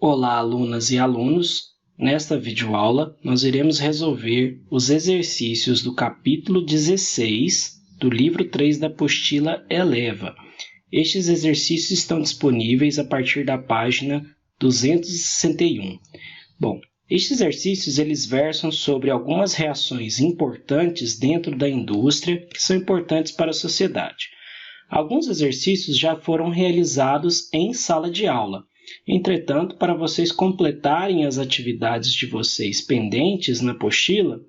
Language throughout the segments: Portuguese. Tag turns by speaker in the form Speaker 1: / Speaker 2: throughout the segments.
Speaker 1: Olá, alunas e alunos! Nesta videoaula, nós iremos resolver os exercícios do capítulo 16 do livro 3 da apostila Eleva. Estes exercícios estão disponíveis a partir da página 261. Bom, estes exercícios eles versam sobre algumas reações importantes dentro da indústria que são importantes para a sociedade. Alguns exercícios já foram realizados em sala de aula. Entretanto, para vocês completarem as atividades de vocês pendentes na apostila,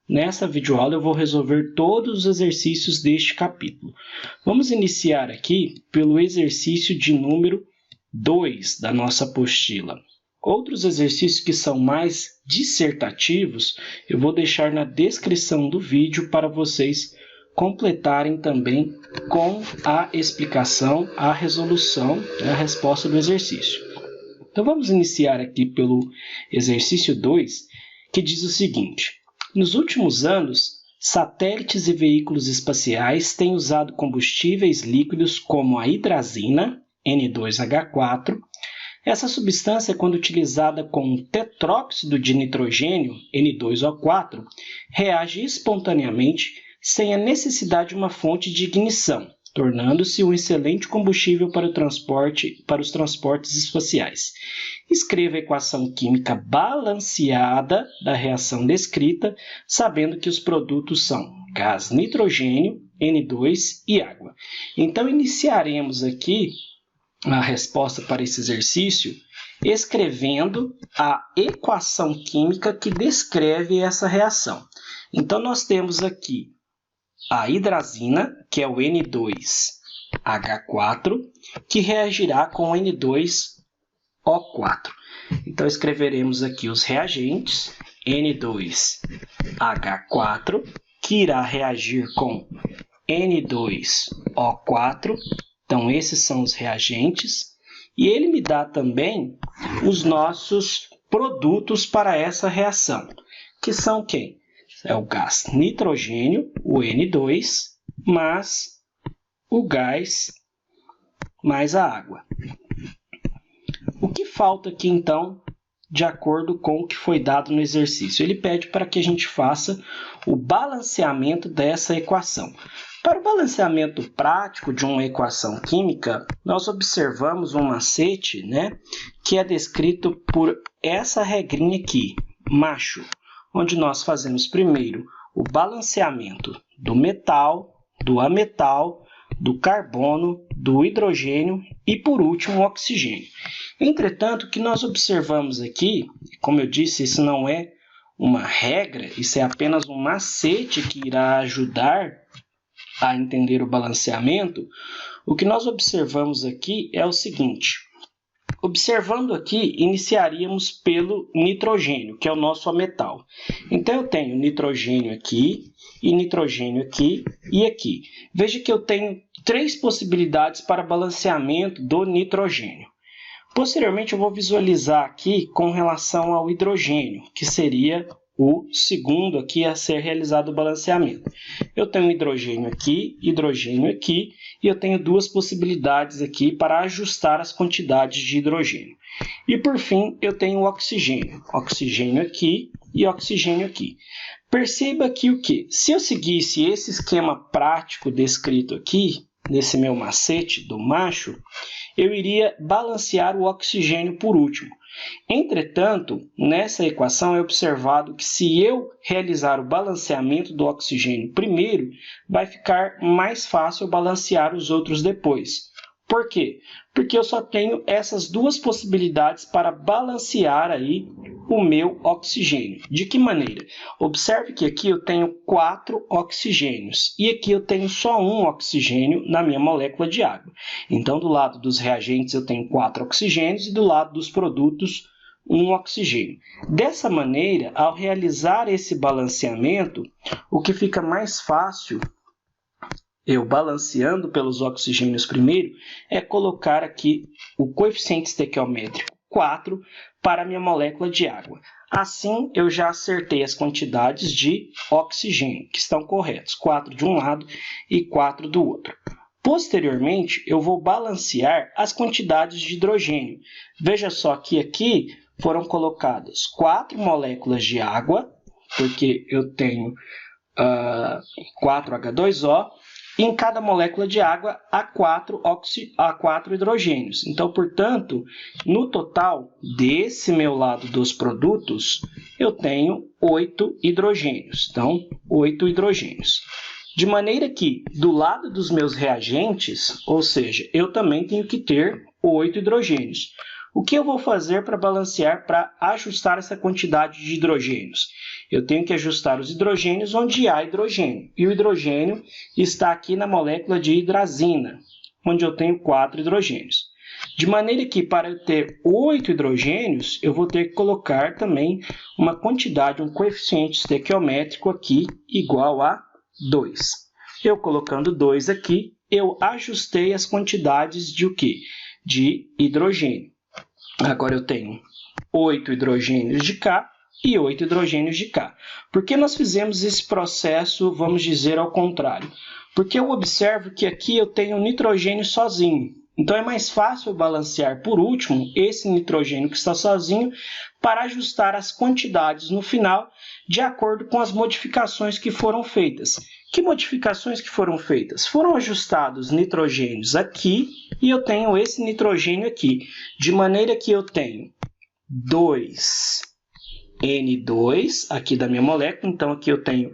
Speaker 1: nessa videoaula eu vou resolver todos os exercícios deste capítulo. Vamos iniciar aqui pelo exercício de número 2 da nossa apostila. Outros exercícios que são mais dissertativos, eu vou deixar na descrição do vídeo para vocês completarem também com a explicação, a resolução, a resposta do exercício. Então, vamos iniciar aqui pelo exercício 2, que diz o seguinte: nos últimos anos, satélites e veículos espaciais têm usado combustíveis líquidos como a hidrazina, N2H4. Essa substância, quando utilizada com tetróxido de nitrogênio, N2O4, reage espontaneamente sem a necessidade de uma fonte de ignição, tornando-se um excelente combustível para os transportes espaciais. Escreva a equação química balanceada da reação descrita, sabendo que os produtos são gás nitrogênio, N2 e água. Então, iniciaremos aqui a resposta para esse exercício escrevendo a equação química que descreve essa reação. Então, nós temos aqui a hidrazina, que é o N2H4, que reagirá com o N2O4. Então, escreveremos aqui os reagentes, N2H4, que irá reagir com N2O4. Então, esses são os reagentes. E ele me dá também os nossos produtos para essa reação, que são quem? É o gás nitrogênio, o N2, mais o gás, mais a água. O que falta aqui, então, de acordo com o que foi dado no exercício? Ele pede para que a gente faça o balanceamento dessa equação. Para o balanceamento prático de uma equação química, nós observamos um macete, que é descrito por essa regrinha aqui, macho, onde nós fazemos primeiro o balanceamento do metal, do ametal, do carbono, do hidrogênio e, por último, o oxigênio. Entretanto, o que nós observamos aqui, como eu disse, isso não é uma regra, isso é apenas um macete que irá ajudar a entender o balanceamento. O que nós observamos aqui é o seguinte: observando aqui, iniciaríamos pelo nitrogênio, que é o nosso ametal. Então, eu tenho nitrogênio aqui, e nitrogênio aqui e aqui. Veja que eu tenho 3 possibilidades para balanceamento do nitrogênio. Posteriormente, eu vou visualizar aqui com relação ao hidrogênio, que seria o segundo aqui a ser realizado o balanceamento. Eu tenho hidrogênio aqui, e eu tenho 2 possibilidades aqui para ajustar as quantidades de hidrogênio. E por fim, eu tenho o oxigênio. Oxigênio aqui e oxigênio aqui. Perceba aqui o que? Se eu seguisse esse esquema prático descrito aqui, nesse meu macete do macho, eu iria balancear o oxigênio por último. Entretanto, nessa equação é observado que se eu realizar o balanceamento do oxigênio primeiro, vai ficar mais fácil balancear os outros depois. Por quê? Porque eu só tenho essas 2 possibilidades para balancear aí o meu oxigênio. De que maneira? Observe que aqui eu tenho 4 oxigênios e aqui eu tenho só um oxigênio na minha molécula de água. Então, do lado dos reagentes eu tenho 4 oxigênios e do lado dos produtos, um oxigênio. Dessa maneira, ao realizar esse balanceamento, o que fica mais fácil, eu balanceando pelos oxigênios primeiro, é colocar aqui o coeficiente estequiométrico 4 para a minha molécula de água. Assim, eu já acertei as quantidades de oxigênio, que estão corretas, 4 de um lado e 4 do outro. Posteriormente, eu vou balancear as quantidades de hidrogênio. Veja só que aqui foram colocadas 4 moléculas de água, porque eu tenho 4H2O, e em cada molécula de água há 4 hidrogênios. Então, portanto, no total desse meu lado dos produtos, eu tenho 8 hidrogênios. Então, 8 hidrogênios. De maneira que, do lado dos meus reagentes, ou seja, eu também tenho que ter 8 hidrogênios. O que eu vou fazer para balancear, para ajustar essa quantidade de hidrogênios? Eu tenho que ajustar os hidrogênios onde há hidrogênio. E o hidrogênio está aqui na molécula de hidrazina, onde eu tenho 4 hidrogênios. De maneira que, para eu ter 8 hidrogênios, eu vou ter que colocar também uma quantidade, um coeficiente estequiométrico aqui igual a 2. Eu colocando 2 aqui, eu ajustei as quantidades de o quê? De hidrogênio. Agora eu tenho 8 hidrogênios de cá e 8 hidrogênios de cá. Por que nós fizemos esse processo, vamos dizer, ao contrário? Porque eu observo que aqui eu tenho nitrogênio sozinho. Então é mais fácil eu balancear por último esse nitrogênio que está sozinho para ajustar as quantidades no final de acordo com as modificações que foram feitas. Que modificações que foram feitas? Foram ajustados nitrogênios aqui e eu tenho esse nitrogênio aqui, de maneira que eu tenho 2N2 aqui da minha molécula, então aqui eu tenho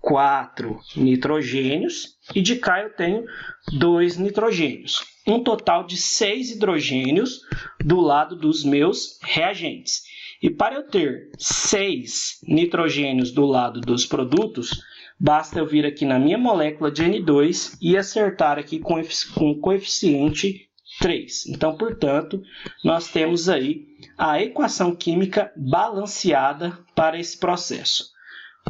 Speaker 1: 4 nitrogênios e de cá eu tenho 2 nitrogênios. Um total de 6 hidrogênios do lado dos meus reagentes. E para eu ter 6 nitrogênios do lado dos produtos, basta eu vir aqui na minha molécula de N2 e acertar aqui com o coeficiente 3. Então, portanto, nós temos aí a equação química balanceada para esse processo.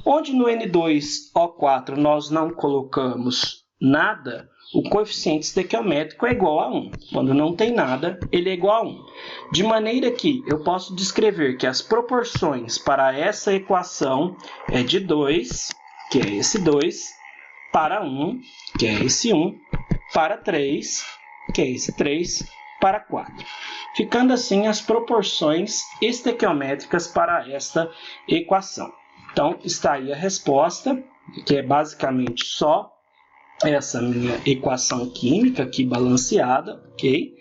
Speaker 1: Onde no N2O4 nós não colocamos nada, o coeficiente estequiométrico é igual a 1. Quando não tem nada, ele é igual a 1. De maneira que eu posso descrever que as proporções para essa equação é de 2, que é esse 2, para 1, que é esse 1, para 3, que é esse 3, para 4. Ficando assim as proporções estequiométricas para esta equação. Então, está aí a resposta, que é basicamente só essa minha equação química aqui balanceada, ok?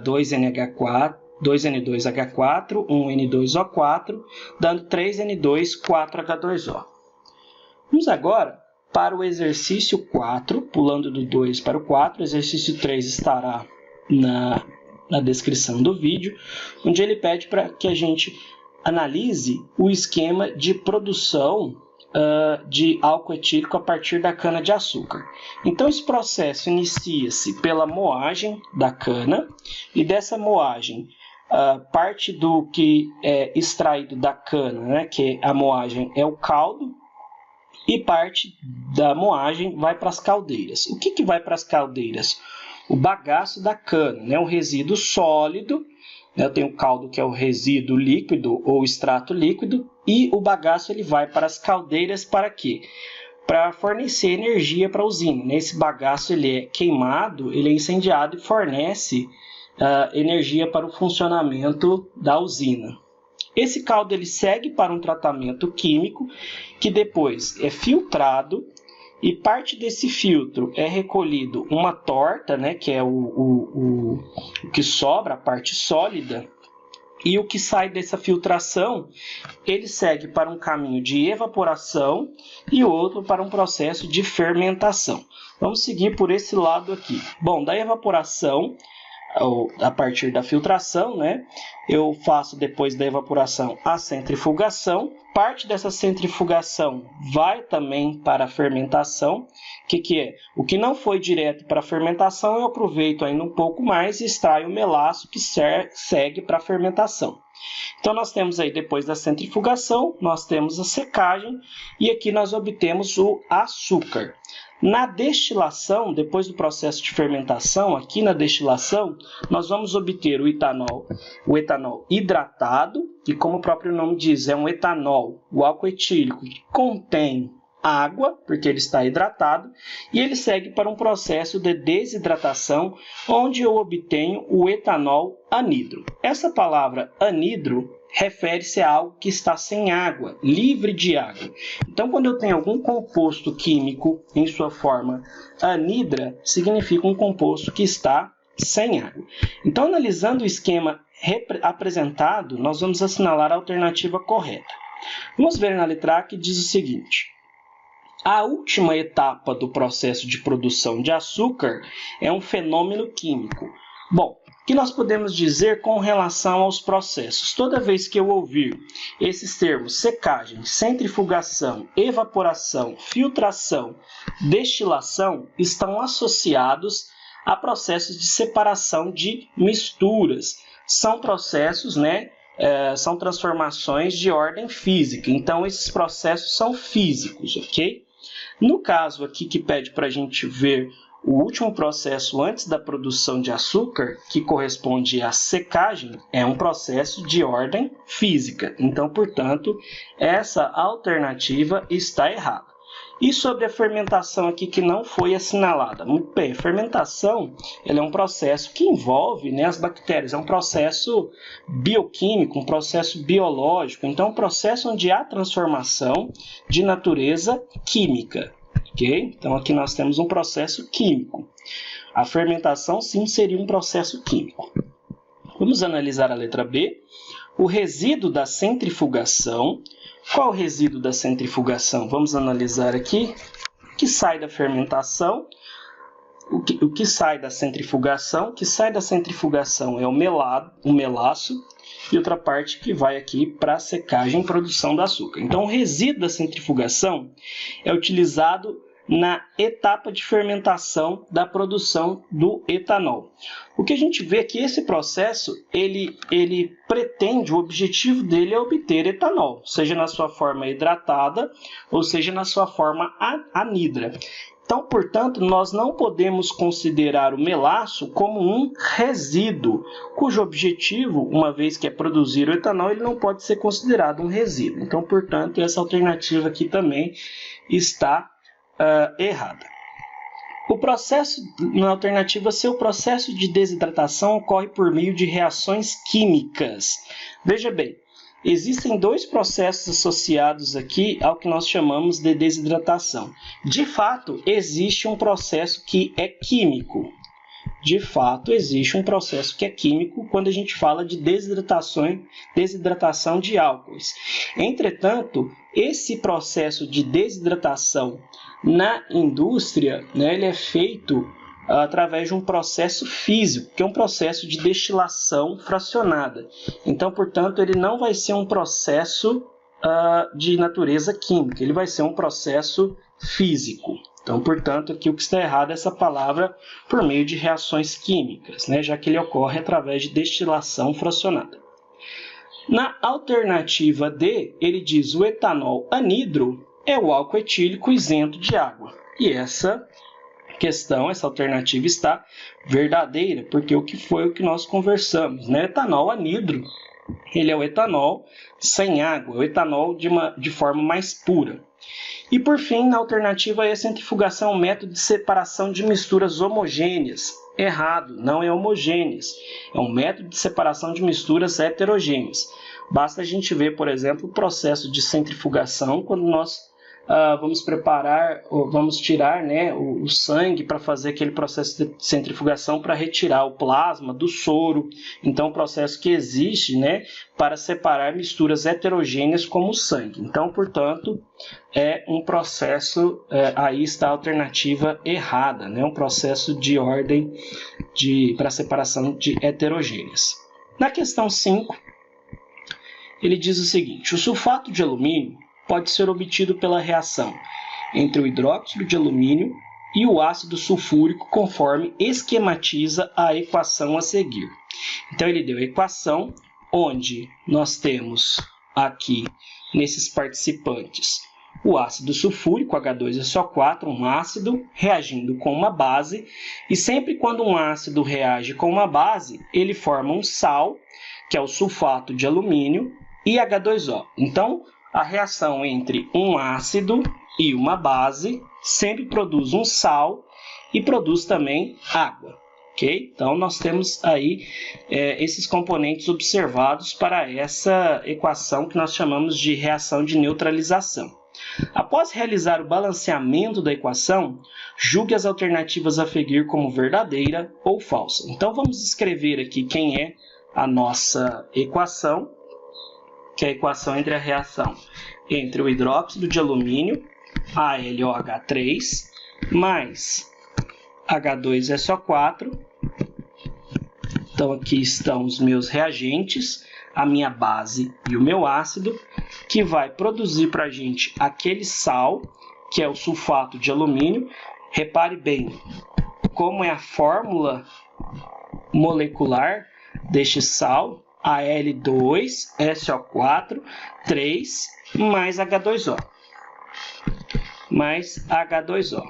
Speaker 1: 2NH4, 2N2H4, 1N2O4, dando 3N2, 4H2O. Vamos agora para o exercício 4, pulando do 2 para o 4. O exercício 3 estará na descrição do vídeo, onde ele pede para que a gente analise o esquema de produção de álcool etílico a partir da cana-de-açúcar. Então, esse processo inicia-se pela moagem da cana, e dessa moagem, parte do que é extraído da cana, né, que a moagem é o caldo, e parte da moagem vai para as caldeiras. O que vai para as caldeiras? O bagaço da cana, né, o resíduo sólido. Eu tenho o caldo, que é o resíduo líquido ou extrato líquido, e o bagaço ele vai para as caldeiras para quê? Para fornecer energia para a usina. Esse bagaço ele é queimado, ele é incendiado e fornece energia para o funcionamento da usina. Esse caldo ele segue para um tratamento químico, que depois é filtrado, e parte desse filtro é recolhido uma torta, né, que é o que sobra, a parte sólida, e o que sai dessa filtração, ele segue para um caminho de evaporação e outro para um processo de fermentação. Vamos seguir por esse lado aqui. Bom, da evaporação, a partir da filtração, né, eu faço depois da evaporação a centrifugação. Parte dessa centrifugação vai também para a fermentação. O que é? O que não foi direto para a fermentação, eu aproveito ainda um pouco mais e extraio o melaço que segue para a fermentação. Então, nós temos aí, depois da centrifugação, nós temos a secagem, e aqui nós obtemos o açúcar. Na destilação, depois do processo de fermentação, aqui na destilação, nós vamos obter o etanol hidratado, que como o próprio nome diz, é um etanol, o álcool etílico, que contém água, porque ele está hidratado, e ele segue para um processo de desidratação, onde eu obtenho o etanol anidro. Essa palavra anidro refere-se a algo que está sem água, livre de água. Então, quando eu tenho algum composto químico em sua forma anidra, significa um composto que está sem água. Então, analisando o esquema apresentado, nós vamos assinalar a alternativa correta. Vamos ver na letra A que diz o seguinte: a última etapa do processo de produção de açúcar é um fenômeno químico. Bom, o que nós podemos dizer com relação aos processos? Toda vez que eu ouvir esses termos secagem, centrifugação, evaporação, filtração, destilação, estão associados a processos de separação de misturas. São processos, são transformações de ordem física. Então, esses processos são físicos, ok? No caso aqui que pede para a gente ver o último processo antes da produção de açúcar, que corresponde à secagem, é um processo de ordem física. Então, portanto, essa alternativa está errada. E sobre a fermentação aqui que não foi assinalada? Muito bem, a fermentação ela é um processo que envolve as bactérias, é um processo bioquímico, um processo biológico, então é um processo onde há transformação de natureza química. Okay? Então aqui nós temos um processo químico. A fermentação sim seria um processo químico. Vamos analisar a letra B. O resíduo da centrifugação. Qual é o resíduo da centrifugação? Vamos analisar aqui. O que sai da fermentação? O que sai da centrifugação? O que sai da centrifugação é o melaço, e outra parte que vai aqui para a secagem e produção do açúcar. Então, o resíduo da centrifugação é utilizado na etapa de fermentação da produção do etanol. O que a gente vê é que esse processo, ele pretende, o objetivo dele é obter etanol, seja na sua forma hidratada, ou seja na sua forma anidra. Então, portanto, nós não podemos considerar o melaço como um resíduo, cujo objetivo, uma vez que é produzir o etanol, ele não pode ser considerado um resíduo. Então, portanto, essa alternativa aqui também está errada. O processo, na alternativa C, o processo de desidratação ocorre por meio de reações químicas. Veja bem, existem dois processos associados aqui ao que nós chamamos de desidratação. De fato, existe um processo que é químico. De fato, existe um processo que é químico quando a gente fala de desidratação de álcoois. Entretanto, esse processo de desidratação na indústria, ele é feito através de um processo físico, que é um processo de destilação fracionada. Então, portanto, ele não vai ser um processo de natureza química, ele vai ser um processo físico. Então, portanto, aqui o que está errado é essa palavra por meio de reações químicas, já que ele ocorre através de destilação fracionada. Na alternativa D, ele diz o etanol anidro é o álcool etílico isento de água. E essa questão, essa alternativa está verdadeira, porque o que nós conversamos, Etanol anidro, ele é o etanol sem água, o etanol de forma mais pura. E por fim, na alternativa E, a centrifugação é um método de separação de misturas homogêneas. Errado, não é homogêneas. É um método de separação de misturas heterogêneas. Basta a gente ver, por exemplo, o processo de centrifugação, quando nós vamos tirar o sangue para fazer aquele processo de centrifugação para retirar o plasma do soro. Então, um processo que existe para separar misturas heterogêneas como o sangue. Então, portanto, é um processo, aí está a alternativa errada, um processo de ordem para separação de heterogêneas. Na questão 5, ele diz o seguinte: o sulfato de alumínio pode ser obtido pela reação entre o hidróxido de alumínio e o ácido sulfúrico, conforme esquematiza a equação a seguir. Então, ele deu a equação onde nós temos aqui, nesses participantes, o ácido sulfúrico, H2SO4, um ácido, reagindo com uma base, e sempre quando um ácido reage com uma base, ele forma um sal, que é o sulfato de alumínio, e H2O. Então, a reação entre um ácido e uma base sempre produz um sal e produz também água. Okay? Então, nós temos aí esses componentes observados para essa equação que nós chamamos de reação de neutralização. Após realizar o balanceamento da equação, julgue as alternativas a seguir como verdadeira ou falsa. Então, vamos escrever aqui quem é a nossa equação, que é a equação entre a reação entre o hidróxido de alumínio, AlOH3, mais H2SO4. Então, aqui estão os meus reagentes, a minha base e o meu ácido, que vai produzir para a gente aquele sal, que é o sulfato de alumínio. Repare bem como é a fórmula molecular deste sal, Al2SO4, 3, mais H2O. Mais H2O.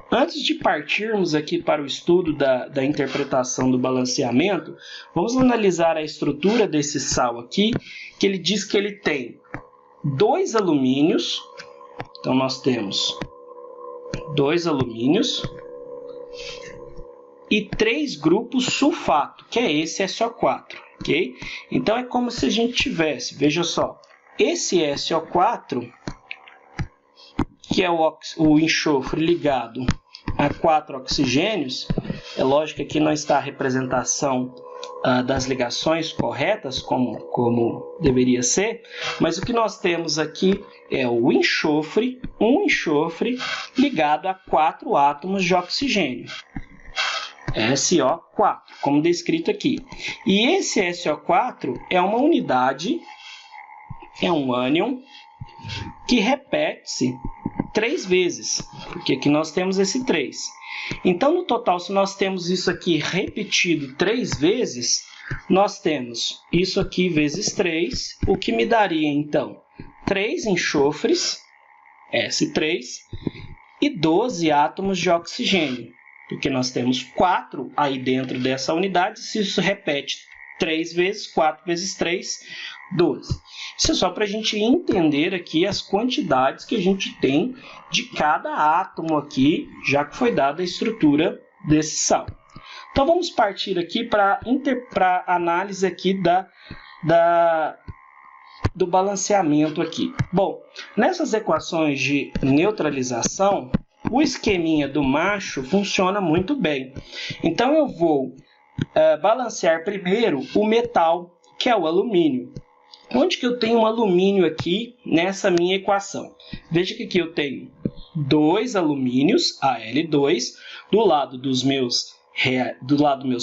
Speaker 1: Antes de partirmos aqui para o estudo da interpretação do balanceamento, vamos analisar a estrutura desse sal aqui, que ele diz que ele tem 2 alumínios. Então, nós temos 2 alumínios e 3 grupos sulfato, que é esse SO4. Okay? Então, é como se a gente tivesse, veja só, esse SO4, que é o enxofre ligado a 4 oxigênios. É lógico que aqui não está a representação das ligações corretas, como deveria ser, mas o que nós temos aqui é o enxofre, um enxofre ligado a 4 átomos de oxigênio, SO4, como descrito aqui. E esse SO4 é uma unidade, é um ânion, que repete-se 3 vezes, porque aqui nós temos esse 3. Então, no total, se nós temos isso aqui repetido 3 vezes, nós temos isso aqui vezes 3, o que me daria, então, 3 enxofres, S3, e 12 átomos de oxigênio, porque nós temos 4 aí dentro dessa unidade. Se isso repete 3 vezes, 4 vezes 3, 12. Isso é só para a gente entender aqui as quantidades que a gente tem de cada átomo aqui, já que foi dada a estrutura desse sal. Então, vamos partir aqui para a análise aqui do balanceamento aqui. Bom, nessas equações de neutralização, o esqueminha do macho funciona muito bem. Então, eu vou balancear primeiro o metal, que é o alumínio. Onde que eu tenho um alumínio aqui nessa minha equação? Veja que aqui eu tenho 2 alumínios, Al2, do lado dos meus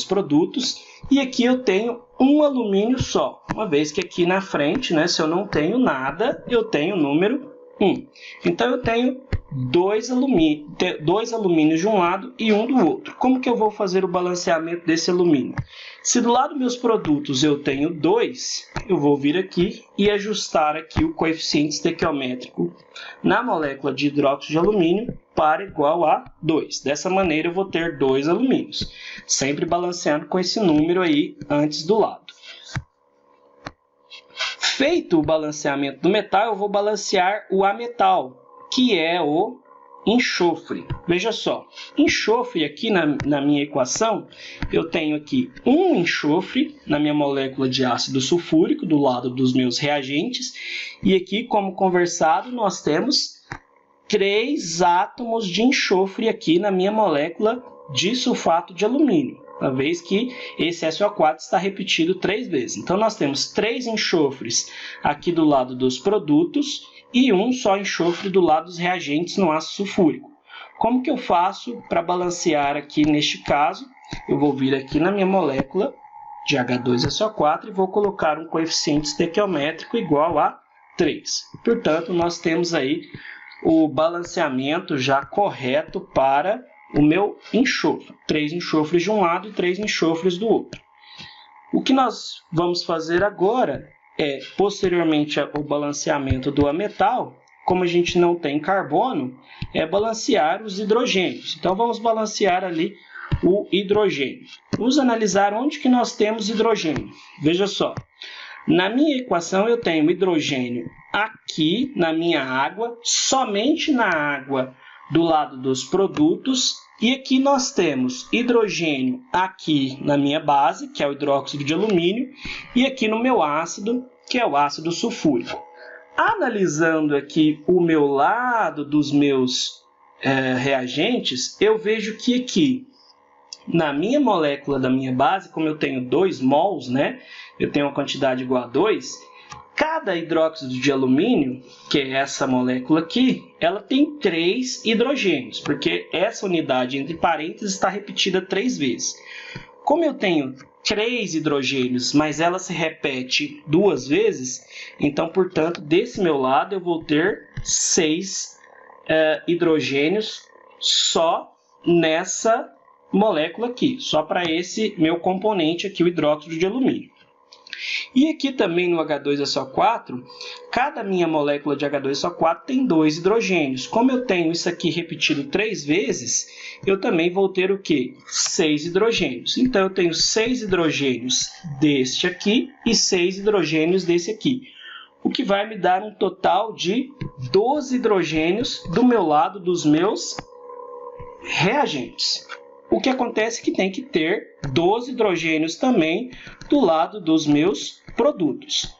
Speaker 1: produtos, e aqui eu tenho um alumínio só, uma vez que aqui na frente, né, se eu não tenho nada, eu tenho o número 1. Então, eu tenho 2 alumínios de um lado e um do outro. Como que eu vou fazer o balanceamento desse alumínio? Se do lado dos meus produtos eu tenho 2, eu vou vir aqui e ajustar aqui o coeficiente estequiométrico na molécula de hidróxido de alumínio para igual a 2. Dessa maneira, eu vou ter 2 alumínios, sempre balanceando com esse número aí antes do lado. Feito o balanceamento do metal, eu vou balancear o ametal, que é o enxofre. Veja só, enxofre aqui na minha equação, eu tenho aqui um enxofre na minha molécula de ácido sulfúrico, do lado dos meus reagentes, e aqui, como conversado, nós temos 3 átomos de enxofre aqui na minha molécula de sulfato de alumínio, uma vez que esse SO4 está repetido 3 vezes. Então, nós temos 3 enxofres aqui do lado dos produtos e um só enxofre do lado dos reagentes no ácido sulfúrico. Como que eu faço para balancear aqui neste caso? Eu vou vir aqui na minha molécula de H2SO4 e vou colocar um coeficiente estequiométrico igual a 3. Portanto, nós temos aí o balanceamento já correto para o meu enxofre. 3 enxofres de um lado e 3 enxofres do outro. O que nós vamos fazer agora é, posteriormente ao balanceamento do ametal, como a gente não tem carbono, é balancear os hidrogênios. Então, vamos balancear ali o hidrogênio. Vamos analisar onde que nós temos hidrogênio. Veja só, Na minha equação, eu tenho hidrogênio aqui na minha água, somente na água do lado dos produtos, e aqui nós temos hidrogênio aqui na minha base, que é o hidróxido de alumínio, e aqui no meu ácido, que é o ácido sulfúrico. Analisando aqui o meu lado dos meus reagentes, eu vejo que aqui, na minha molécula da minha base, como eu tenho 2 mols, né, eu tenho uma quantidade igual a 2, cada hidróxido de alumínio, que é essa molécula aqui, ela tem 3 hidrogênios, porque essa unidade entre parênteses está repetida 3 vezes. Como eu tenho 3 hidrogênios, mas ela se repete 2 vezes, então, portanto, desse meu lado eu vou ter 6 hidrogênios só nessa molécula aqui, só para esse meu componente aqui, o hidróxido de alumínio. E aqui também no H2SO4, cada minha molécula de H2SO4 tem 2 hidrogênios. Como eu tenho isso aqui repetido 3 vezes, eu também vou ter o quê? 6 hidrogênios. Então, eu tenho 6 hidrogênios deste aqui e 6 hidrogênios desse aqui, o que vai me dar um total de 12 hidrogênios do meu lado dos meus reagentes. O que acontece é que tem que ter 12 hidrogênios também do lado dos meus produtos.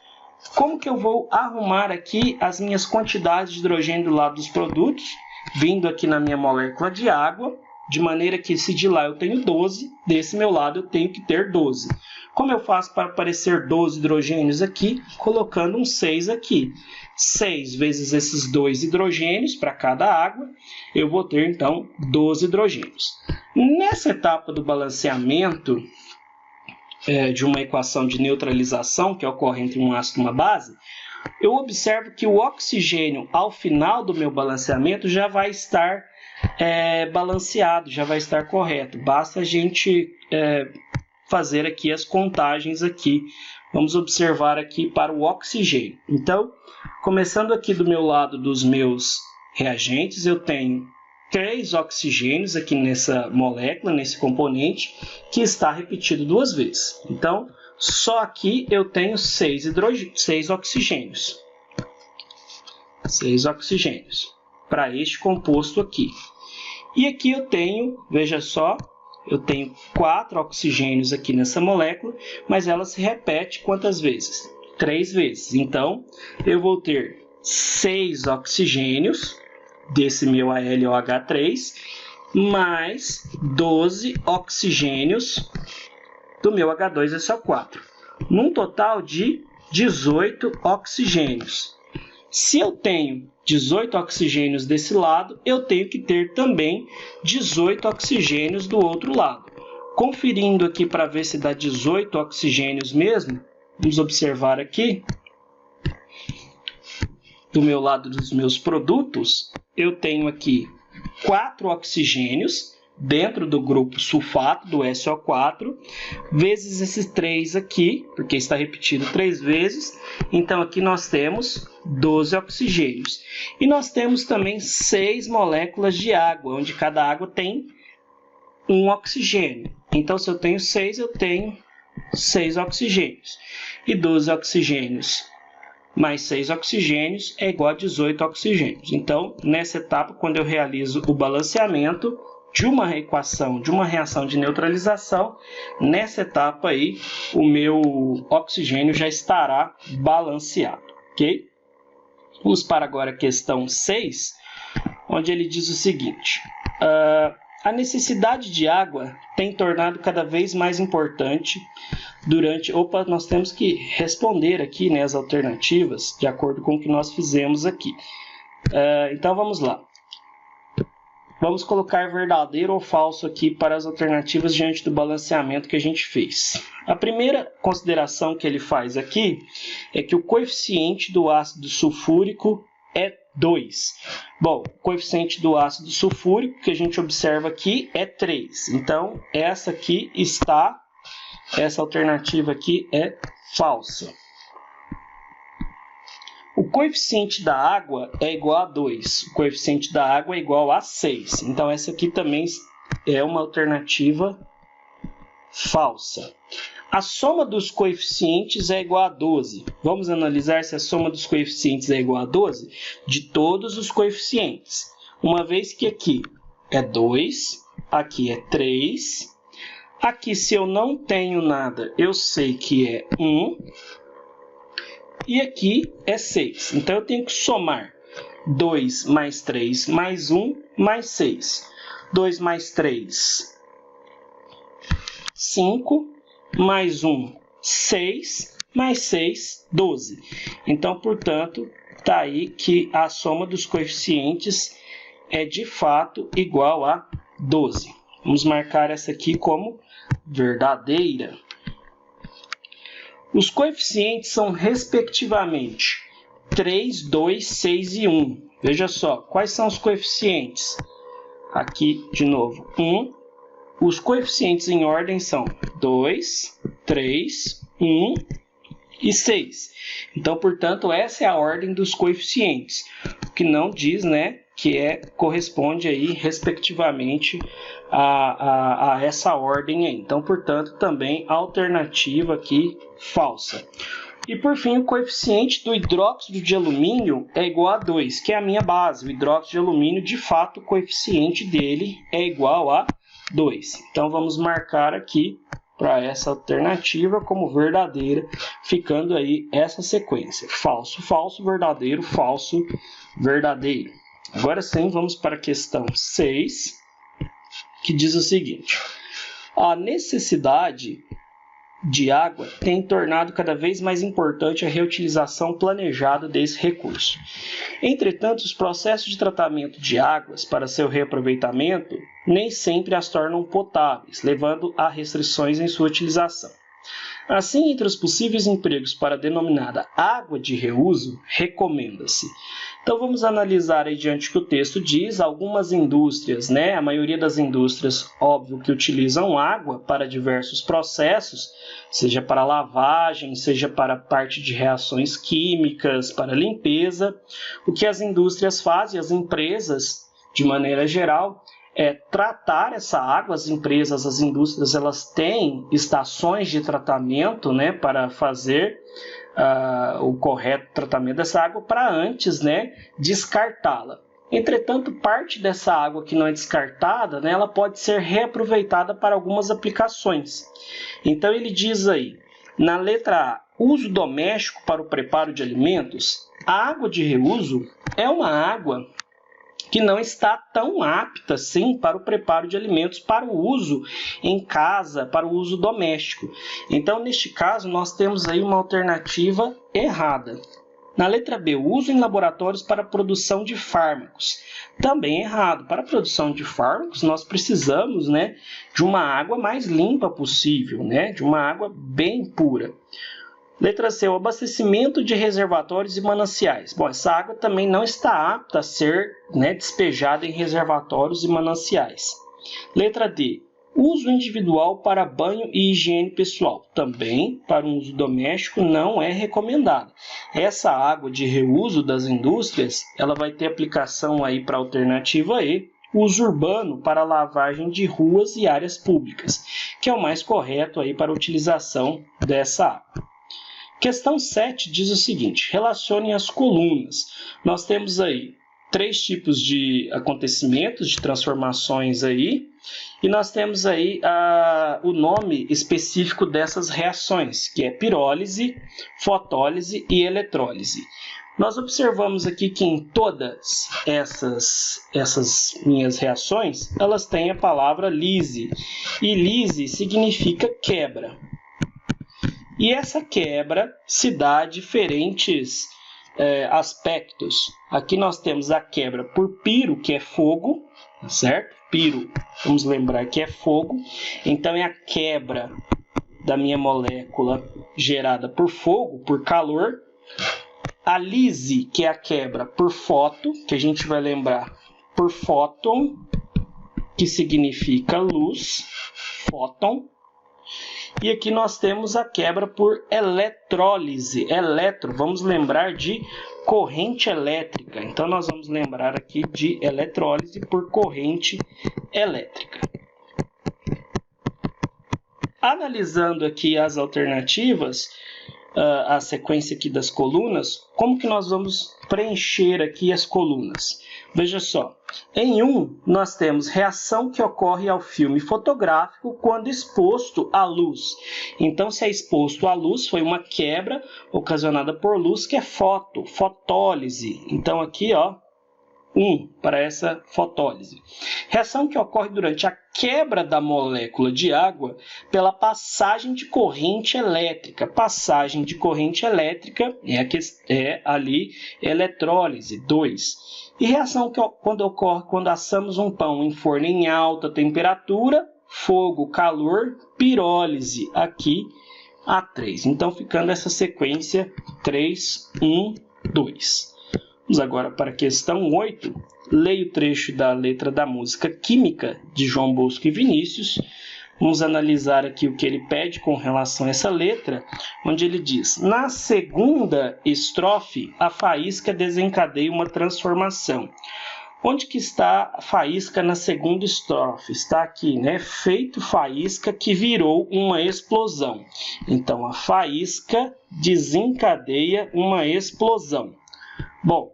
Speaker 1: Como que eu vou arrumar aqui as minhas quantidades de hidrogênio do lado dos produtos? Vindo aqui na minha molécula de água, de maneira que se de lá eu tenho 12, desse meu lado eu tenho que ter 12. Como eu faço para aparecer 12 hidrogênios aqui? Colocando um 6 aqui. 6 vezes esses 2 hidrogênios para cada água, eu vou ter, então, 12 hidrogênios. Nessa etapa do balanceamento de uma equação de neutralização, que ocorre entre um ácido e uma base, eu observo que o oxigênio, ao final do meu balanceamento, já vai estar balanceado, já vai estar correto. Basta a gente fazer aqui as contagens aqui. Vamos observar aqui para o oxigênio. Então, começando aqui do meu lado dos meus reagentes, eu tenho 3 oxigênios aqui nessa molécula, nesse componente, que está repetido 2 vezes. Então, só aqui eu tenho 6 oxigênios. 6 oxigênios para este composto aqui. E aqui eu tenho, veja só, eu tenho 4 oxigênios aqui nessa molécula, mas ela se repete quantas vezes? 3 vezes. Então, eu vou ter 6 oxigênios desse meu AlOH3, mais 12 oxigênios do meu H2SO4, num total de 18 oxigênios. Se eu tenho 18 oxigênios desse lado, eu tenho que ter também 18 oxigênios do outro lado. Conferindo aqui para ver se dá 18 oxigênios mesmo, vamos observar aqui. Do meu lado dos meus produtos, eu tenho aqui 4 oxigênios dentro do grupo sulfato do SO4, vezes esses 3 aqui, porque está repetido 3 vezes. Então, aqui nós temos 12 oxigênios. E nós temos também 6 moléculas de água, onde cada água tem 1 oxigênio. Então, se eu tenho 6, eu tenho 6 oxigênios. E 12 oxigênios mais 6 oxigênios é igual a 18 oxigênios. Então, nessa etapa, quando eu realizo o balanceamento de uma equação, de uma reação de neutralização, nessa etapa aí, o meu oxigênio já estará balanceado, ok? Vamos para agora a questão 6, onde ele diz o seguinte: a necessidade de água tem tornado cada vez mais importante durante... nós temos que responder aqui, né, as alternativas, de acordo com o que nós fizemos aqui. Então, vamos lá. Vamos colocar verdadeiro ou falso aqui para as alternativas diante do balanceamento que a gente fez. A primeira consideração que ele faz aqui é que o coeficiente do ácido sulfúrico é 2. Bom, o coeficiente do ácido sulfúrico que a gente observa aqui é 3. Então, essa alternativa aqui é falsa. O coeficiente da água é igual a 2. O coeficiente da água é igual a 6. Então, essa aqui também é uma alternativa falsa. A soma dos coeficientes é igual a 12. Vamos analisar se a soma dos coeficientes é igual a 12? De todos os coeficientes. Uma vez que aqui é 2, aqui é 3. Aqui, se eu não tenho nada, eu sei que é 1. E aqui é 6. Então, eu tenho que somar 2 mais 3 mais 1 mais 6. 2 mais 3, 5. Mais 1, 6, mais 6, 12. Então, portanto, está aí que a soma dos coeficientes é de fato igual a 12. Vamos marcar essa aqui como verdadeira. Os coeficientes são, respectivamente, 3, 2, 6 e 1. Veja só, quais são os coeficientes? Aqui, de novo, 1. Os coeficientes em ordem são 2, 3, 1 e 6. Então, portanto, essa é a ordem dos coeficientes, o que não diz, né, que corresponde aí, respectivamente, a essa ordem aí. Então, portanto, também a alternativa aqui falsa. E, por fim, o coeficiente do hidróxido de alumínio é igual a 2, que é a minha base. O hidróxido de alumínio, de fato, o coeficiente dele é igual a 2. Então, vamos marcar aqui para essa alternativa como verdadeira, ficando aí essa sequência. Falso, falso, verdadeiro, falso, verdadeiro. Agora sim, vamos para a questão 6, que diz o seguinte. A necessidade de água tem tornado cada vez mais importante a reutilização planejada desse recurso. Entretanto, os processos de tratamento de águas para seu reaproveitamento nem sempre as tornam potáveis, levando a restrições em sua utilização. Assim, entre os possíveis empregos para a denominada água de reuso, recomenda-se. Então, vamos analisar aí diante do que o texto diz. Algumas indústrias, né, a maioria das indústrias, óbvio, que utilizam água para diversos processos, seja para lavagem, seja para parte de reações químicas, para limpeza. O que as indústrias fazem, as empresas, de maneira geral, é tratar essa água. As empresas, as indústrias, elas têm estações de tratamento, né, para fazer o correto tratamento dessa água para antes, né, descartá-la. Entretanto, parte dessa água que não é descartada, né, ela pode ser reaproveitada para algumas aplicações. Então, ele diz aí, na letra A, uso doméstico para o preparo de alimentos, a água de reuso é uma água que não está tão apta assim para o preparo de alimentos, para o uso em casa, para o uso doméstico. Então, neste caso, nós temos aí uma alternativa errada. Na letra B, uso em laboratórios para a produção de fármacos. Também errado. Para a produção de fármacos, nós precisamos, né, de uma água mais limpa possível, né, de uma água bem pura. Letra C, o abastecimento de reservatórios e mananciais. Bom, essa água também não está apta a ser, né, despejada em reservatórios e mananciais. Letra D, uso individual para banho e higiene pessoal. Também, para um uso doméstico, não é recomendado. Essa água de reuso das indústrias, ela vai ter aplicação aí para a alternativa E, uso urbano para lavagem de ruas e áreas públicas, que é o mais correto aí para a utilização dessa água. Questão 7 diz o seguinte, relacione as colunas. Nós temos aí 3 tipos de acontecimentos, de transformações aí, e nós temos aí o nome específico dessas reações, que é pirólise, fotólise e eletrólise. Nós observamos aqui que em todas essas minhas reações, elas têm a palavra lise, e lise significa quebra. E essa quebra se dá a diferentes aspectos. Aqui nós temos a quebra por piro, que é fogo, certo? Piro, vamos lembrar que é fogo. Então, é a quebra da minha molécula gerada por fogo, por calor. A lise, que é a quebra por fóton, que a gente vai lembrar por fóton, que significa luz, fóton. E aqui nós temos a quebra por eletrólise. Eletro, vamos lembrar de corrente elétrica. Então, nós vamos lembrar aqui de eletrólise por corrente elétrica. Analisando aqui as alternativas, a sequência aqui das colunas, como que nós vamos preencher aqui as colunas? Veja só, em 1 nós temos reação que ocorre ao filme fotográfico quando exposto à luz. Então, se é exposto à luz, foi uma quebra ocasionada por luz, que é fotólise. Então, aqui, ó, 1 para essa fotólise. Reação que ocorre durante a quebra da molécula de água pela passagem de corrente elétrica. Passagem de corrente elétrica é ali eletrólise, 2. E reação que ocorre quando assamos um pão em forno em alta temperatura, fogo, calor, pirólise, aqui a 3. Então, ficando essa sequência 3, 1, 2. Vamos agora para a questão 8. Leia o trecho da letra da música Química, de João Bosco e Vinícius. Vamos analisar aqui o que ele pede com relação a essa letra, onde ele diz: na segunda estrofe, a faísca desencadeia uma transformação. Onde que está a faísca na segunda estrofe? Está aqui, né? Feito faísca que virou uma explosão. Então, a faísca desencadeia uma explosão. Bom,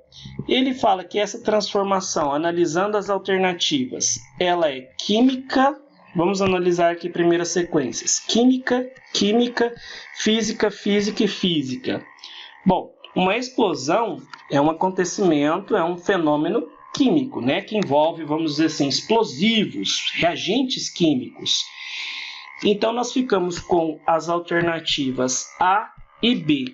Speaker 1: ele fala que essa transformação, analisando as alternativas, ela é química. Vamos analisar aqui primeiro as sequências. Química, química, física, física e física. Bom, uma explosão é um acontecimento, é um fenômeno químico, né? Que envolve, vamos dizer assim, explosivos, reagentes químicos. Então, nós ficamos com as alternativas A e B.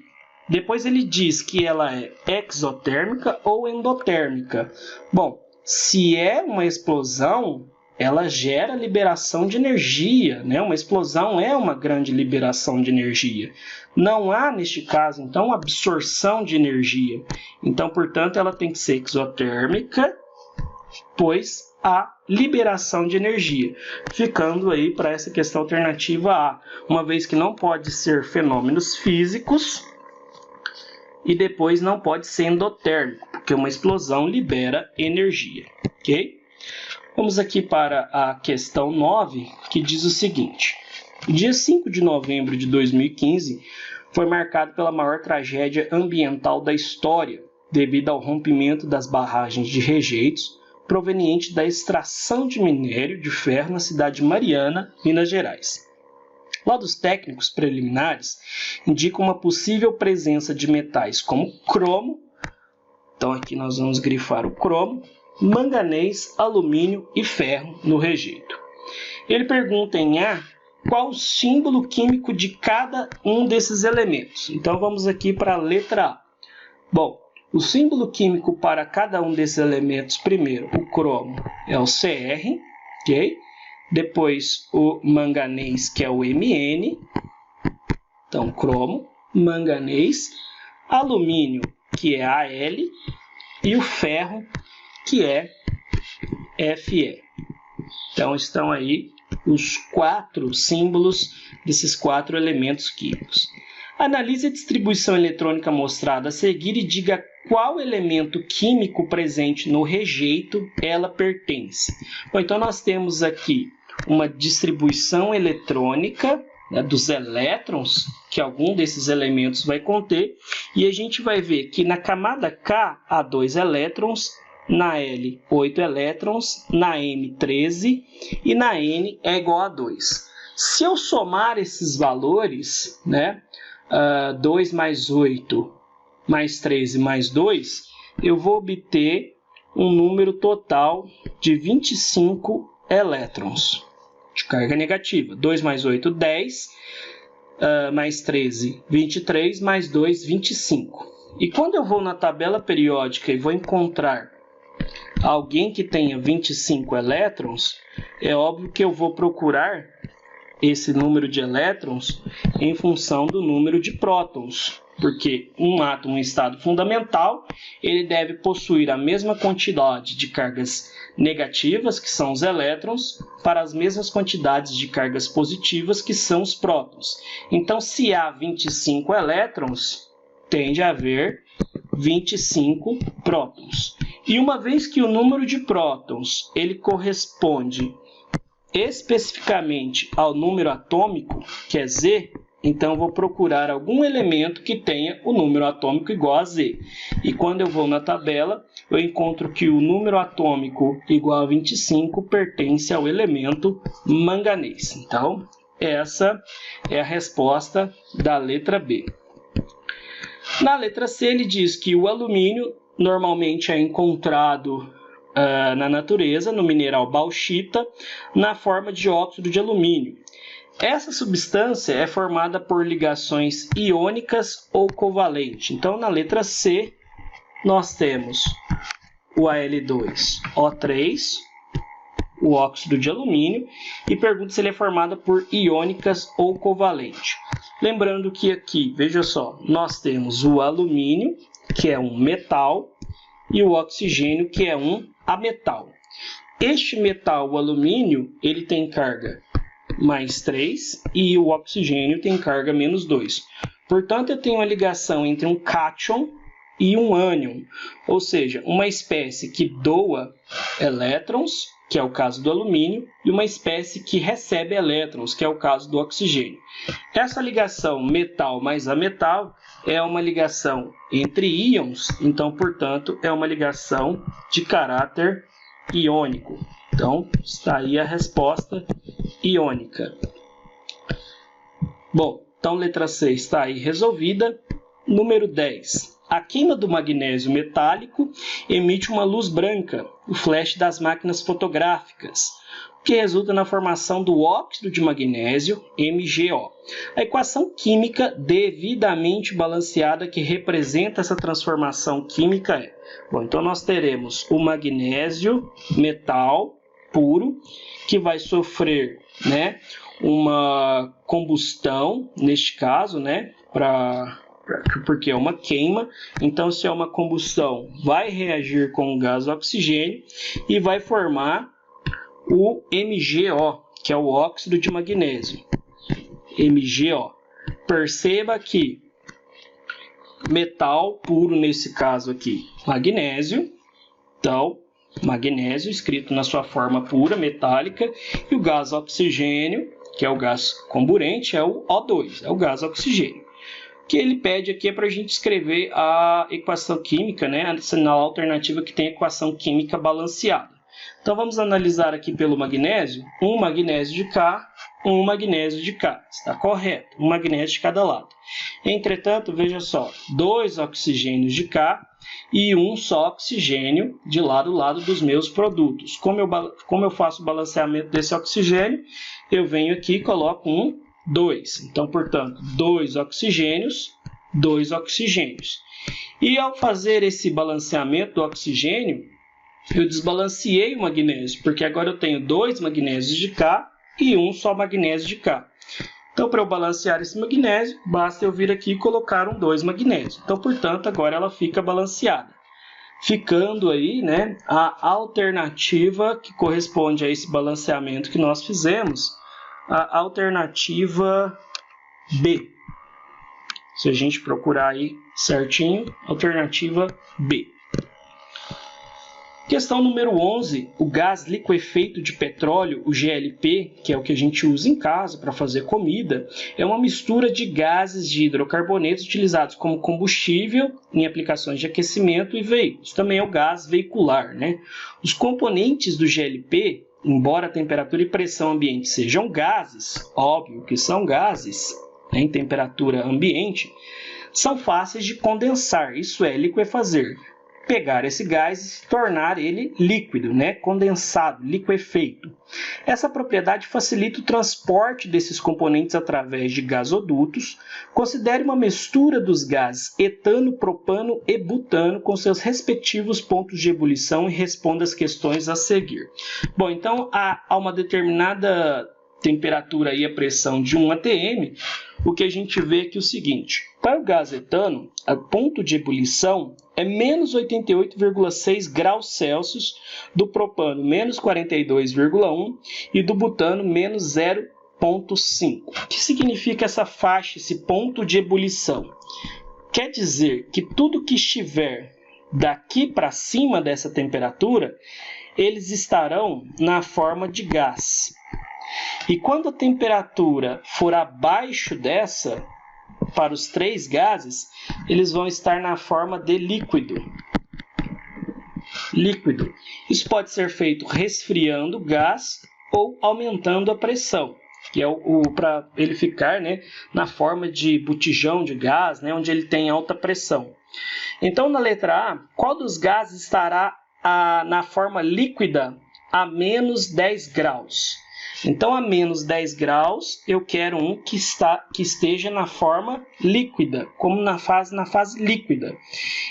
Speaker 1: Depois ele diz que ela é exotérmica ou endotérmica. Bom, se é uma explosão, ela gera liberação de energia, né? Uma explosão é uma grande liberação de energia. Não há, neste caso, então, absorção de energia. Então, portanto, ela tem que ser exotérmica, pois há liberação de energia. Ficando aí para essa questão alternativa A, uma vez que não pode ser fenômenos físicos, e depois não pode ser endotérmico, porque uma explosão libera energia, ok? Vamos aqui para a questão 9, que diz o seguinte: o dia 5 de novembro de 2015 foi marcado pela maior tragédia ambiental da história, devido ao rompimento das barragens de rejeitos proveniente da extração de minério de ferro na cidade de Mariana, Minas Gerais. Laudos técnicos preliminares indicam uma possível presença de metais como cromo, então aqui nós vamos grifar o cromo, manganês, alumínio e ferro no rejeito. Ele pergunta em A qual o símbolo químico de cada um desses elementos. Então vamos aqui para a letra A. Bom, o símbolo químico para cada um desses elementos, primeiro o cromo é o Cr, ok? Depois o manganês, que é o Mn, então cromo, manganês, alumínio, que é Al, e o ferro, que é Fe. Então estão aí os 4 símbolos desses 4 elementos químicos. Analise a distribuição eletrônica mostrada a seguir e diga qual elemento químico presente no rejeito ela pertence. Bom, então nós temos aqui uma distribuição eletrônica, né, dos elétrons que algum desses elementos vai conter, e a gente vai ver que na camada K há 2 elétrons, na L 8 elétrons, na M 13 e na N é igual a 2. Se eu somar esses valores, né, 2 mais 8 mais 13 mais 2, eu vou obter um número total de 25 elétrons de carga negativa. 2 mais 8, 10, mais 13, 23, mais 2, 25. E quando eu vou na tabela periódica e vou encontrar alguém que tenha 25 elétrons, é óbvio que eu vou procurar esse número de elétrons em função do número de prótons, porque um átomo em estado fundamental ele deve possuir a mesma quantidade de cargas negativas, que são os elétrons, para as mesmas quantidades de cargas positivas, que são os prótons. Então, se há 25 elétrons, tende a haver 25 prótons. E uma vez que o número de prótons ele corresponde especificamente ao número atômico, que é Z, então eu vou procurar algum elemento que tenha o número atômico igual a Z. E quando eu vou na tabela, eu encontro que o número atômico igual a 25 pertence ao elemento manganês. Então, essa é a resposta da letra B. Na letra C, ele diz que o alumínio normalmente é encontrado na natureza, no mineral bauxita, na forma de óxido de alumínio. Essa substância é formada por ligações iônicas ou covalentes. Então, na letra C, nós temos o Al2O3, o óxido de alumínio, e pergunta se ele é formado por iônicas ou covalente. Lembrando que aqui, veja só, nós temos o alumínio, que é um metal, e o oxigênio, que é um ametal. Este metal, o alumínio, ele tem carga mais 3 e o oxigênio tem carga menos 2. Portanto, eu tenho uma ligação entre um cátion e um ânion, ou seja, uma espécie que doa elétrons, que é o caso do alumínio, e uma espécie que recebe elétrons, que é o caso do oxigênio. Essa ligação metal mais ametal é uma ligação entre íons, então, portanto, é uma ligação de caráter iônico. Então, está aí a resposta iônica. Bom, então letra C está aí resolvida. Número 10. A queima do magnésio metálico emite uma luz branca, o flash das máquinas fotográficas, o que resulta na formação do óxido de magnésio, MgO. A equação química devidamente balanceada que representa essa transformação química é... Bom, então nós teremos o magnésio, metal puro, que vai sofrer, né, uma combustão, neste caso, né, porque é uma queima. Então, se é uma combustão, vai reagir com o gás oxigênio e vai formar o MgO, que é o óxido de magnésio. MgO. Perceba que metal puro, nesse caso aqui, magnésio. Então, magnésio escrito na sua forma pura, metálica, e o gás oxigênio, que é o gás comburente, é o O2, é o gás oxigênio. O que ele pede aqui é para a gente escrever a equação química, né, a sinal alternativa que tem a equação química balanceada. Então, vamos analisar aqui pelo magnésio, um magnésio de cá, um magnésio de cá. Está correto, um magnésio de cada lado. Entretanto, veja só, 2 oxigênios de cá e um só oxigênio de lado a lado dos meus produtos. Como eu faço o balanceamento desse oxigênio? Eu venho aqui e coloco 2. Então, portanto, 2 oxigênios, 2 oxigênios. E ao fazer esse balanceamento do oxigênio, eu desbalanceei o magnésio, porque agora eu tenho 2 magnésios de cá e um só magnésio de cá. Então, para eu balancear esse magnésio, basta eu vir aqui e colocar 2 magnésios. Então, portanto, agora ela fica balanceada. Ficando aí, né, a alternativa que corresponde a esse balanceamento que nós fizemos, a alternativa B. Se a gente procurar aí certinho, alternativa B. Questão número 11, o gás liquefeito de petróleo, o GLP, que é o que a gente usa em casa para fazer comida, é uma mistura de gases de hidrocarbonetos utilizados como combustível em aplicações de aquecimento e veículos. Também é o gás veicular, né? Os componentes do GLP, embora a temperatura e pressão ambiente sejam gases, óbvio que são gases, né, em temperatura ambiente, são fáceis de condensar, isso é, liquefazer. Pegar esse gás e tornar ele líquido, né? Condensado, liquefeito. Essa propriedade facilita o transporte desses componentes através de gasodutos. Considere uma mistura dos gases etano, propano e butano com seus respectivos pontos de ebulição e responda as questões a seguir. Bom, então, a uma determinada temperatura e a pressão de 1 atm, o que a gente vê aqui é o seguinte: para o gás etano, o ponto de ebulição é menos 88,6 graus Celsius, do propano menos 42,1 e do butano menos 0,5. O que significa essa faixa, esse ponto de ebulição? Quer dizer que tudo que estiver daqui para cima dessa temperatura, eles estarão na forma de gás. E quando a temperatura for abaixo dessa, para os 3 gases, eles vão estar na forma de líquido. Líquido. Isso pode ser feito resfriando o gás ou aumentando a pressão, que é para ele ficar, né, na forma de botijão de gás, né, onde ele tem alta pressão. Então, na letra A, qual dos gases estará na forma líquida a menos 10 graus? Então, a menos 10 graus, eu quero um que esteja na forma líquida, como na fase líquida.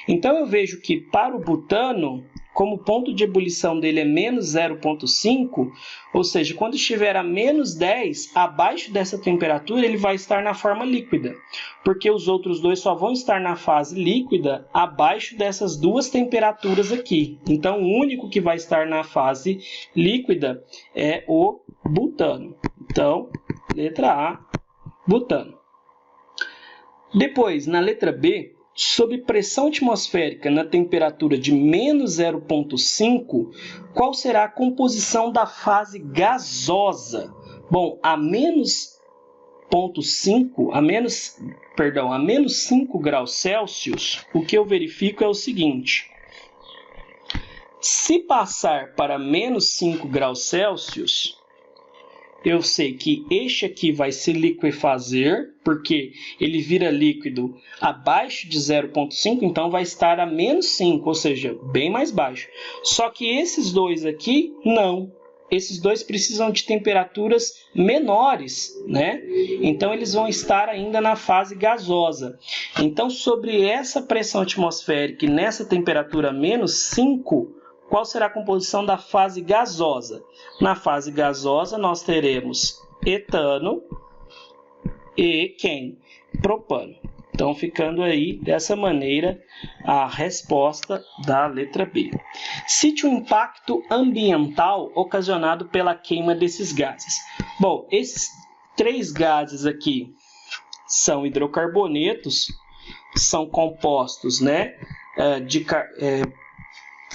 Speaker 1: Então, eu vejo que para o butano, como o ponto de ebulição dele é menos 0,5, ou seja, quando estiver a menos 10, abaixo dessa temperatura, ele vai estar na forma líquida, porque os outros dois só vão estar na fase líquida abaixo dessas duas temperaturas aqui. Então, o único que vai estar na fase líquida é o butano. Então, letra A, butano. Depois, na letra B, sob pressão atmosférica na temperatura de menos 0,5, qual será a composição da fase gasosa? Bom, a menos 5 graus Celsius, o que eu verifico é o seguinte: se passar para menos 5 graus Celsius, eu sei que este aqui vai se liquefazer, porque ele vira líquido abaixo de 0,5, então vai estar a menos 5, ou seja, bem mais baixo. Só que esses dois aqui, não. Esses dois precisam de temperaturas menores, né? Então, eles vão estar ainda na fase gasosa. Então, sobre essa pressão atmosférica e nessa temperatura menos 5, qual será a composição da fase gasosa? Na fase gasosa, nós teremos etano e quem? Propano. Então, ficando aí dessa maneira a resposta da letra B. Cite o impacto ambiental ocasionado pela queima desses gases. Bom, esses 3 gases aqui são hidrocarbonetos, são compostos, né,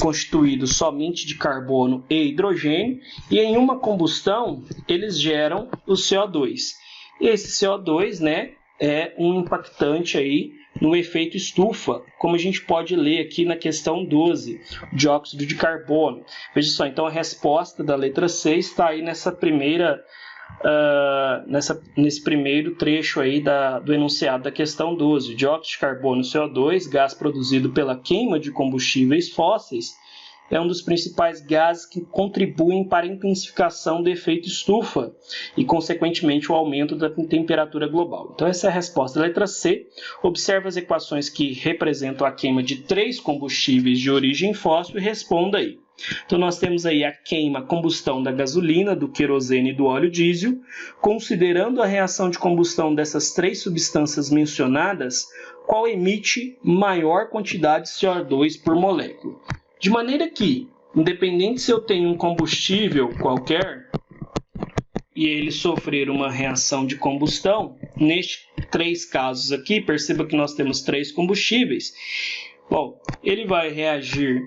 Speaker 1: constituídos somente de carbono e hidrogênio, e em uma combustão eles geram o CO2. Esse CO2, né, é um impactante aí no efeito estufa, como a gente pode ler aqui na questão 12, dióxido de carbono. Veja só, então a resposta da letra C está aí nesse primeiro trecho aí do enunciado da questão 12. O dióxido de carbono, CO2, gás produzido pela queima de combustíveis fósseis, é um dos principais gases que contribuem para a intensificação do efeito estufa e, consequentemente, o aumento da temperatura global. Então, essa é a resposta. Letra C. Observe as equações que representam a queima de 3 combustíveis de origem fóssil e responda aí. Então, nós temos aí a combustão da gasolina, do querosene e do óleo diesel. Considerando a reação de combustão dessas 3 substâncias mencionadas, qual emite maior quantidade de CO2 por molécula? De maneira que, independente se eu tenho um combustível qualquer e ele sofrer uma reação de combustão, nestes 3 casos aqui, perceba que nós temos 3 combustíveis. Bom, ele vai reagir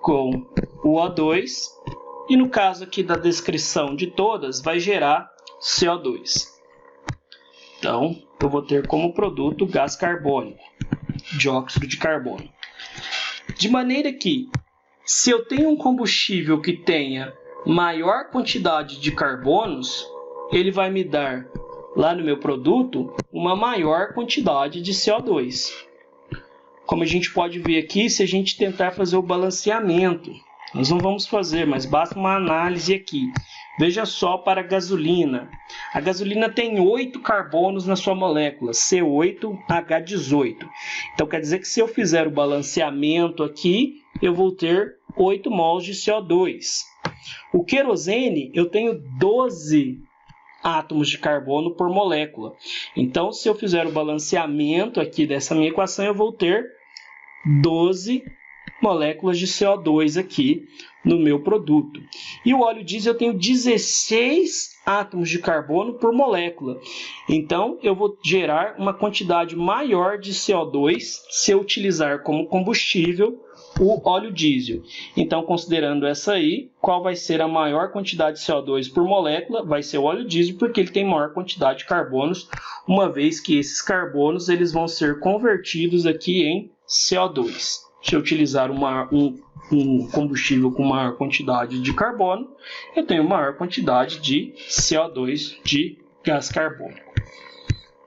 Speaker 1: com o O2 e no caso aqui da descrição de todas, vai gerar CO2. Então, eu vou ter como produto gás carbônico, dióxido de carbono. De maneira que, se eu tenho um combustível que tenha maior quantidade de carbonos, ele vai me dar, lá no meu produto, uma maior quantidade de CO2. Como a gente pode ver aqui, se a gente tentar fazer o balanceamento, nós não vamos fazer, mas basta uma análise aqui. Veja só para a gasolina. A gasolina tem 8 carbonos na sua molécula, C8H18. Então, quer dizer que se eu fizer o balanceamento aqui, eu vou ter 8 mols de CO2. O querosene, eu tenho 12 átomos de carbono por molécula. Então, se eu fizer o balanceamento aqui dessa minha equação, eu vou ter 12 moléculas de CO2 aqui no meu produto. E o óleo diesel eu tenho 16 átomos de carbono por molécula. Então, eu vou gerar uma quantidade maior de CO2 se eu utilizar como combustível o óleo diesel. Então, considerando essa aí, qual vai ser a maior quantidade de CO2 por molécula? Vai ser o óleo diesel, porque ele tem maior quantidade de carbonos, uma vez que esses carbonos eles vão ser convertidos aqui em CO2. Se eu utilizar um combustível com maior quantidade de carbono, eu tenho maior quantidade de CO2, de gás carbônico.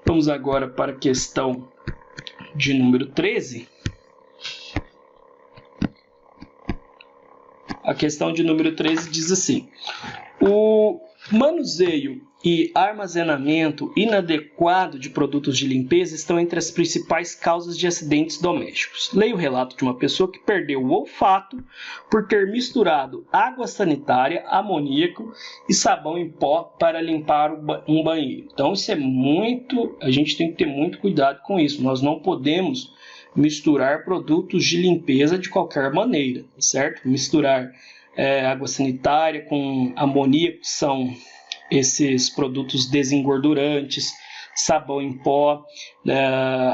Speaker 1: Vamos agora para a questão de número 13. A questão de número 13 diz assim: o manuseio e armazenamento inadequado de produtos de limpeza estão entre as principais causas de acidentes domésticos. Leia o relato de uma pessoa que perdeu o olfato por ter misturado água sanitária, amoníaco e sabão em pó para limpar um banheiro. Então, a gente tem que ter muito cuidado com isso. Nós não podemos misturar produtos de limpeza de qualquer maneira, certo? Misturar água sanitária com amoníaco, que são esses produtos desengordurantes, sabão em pó,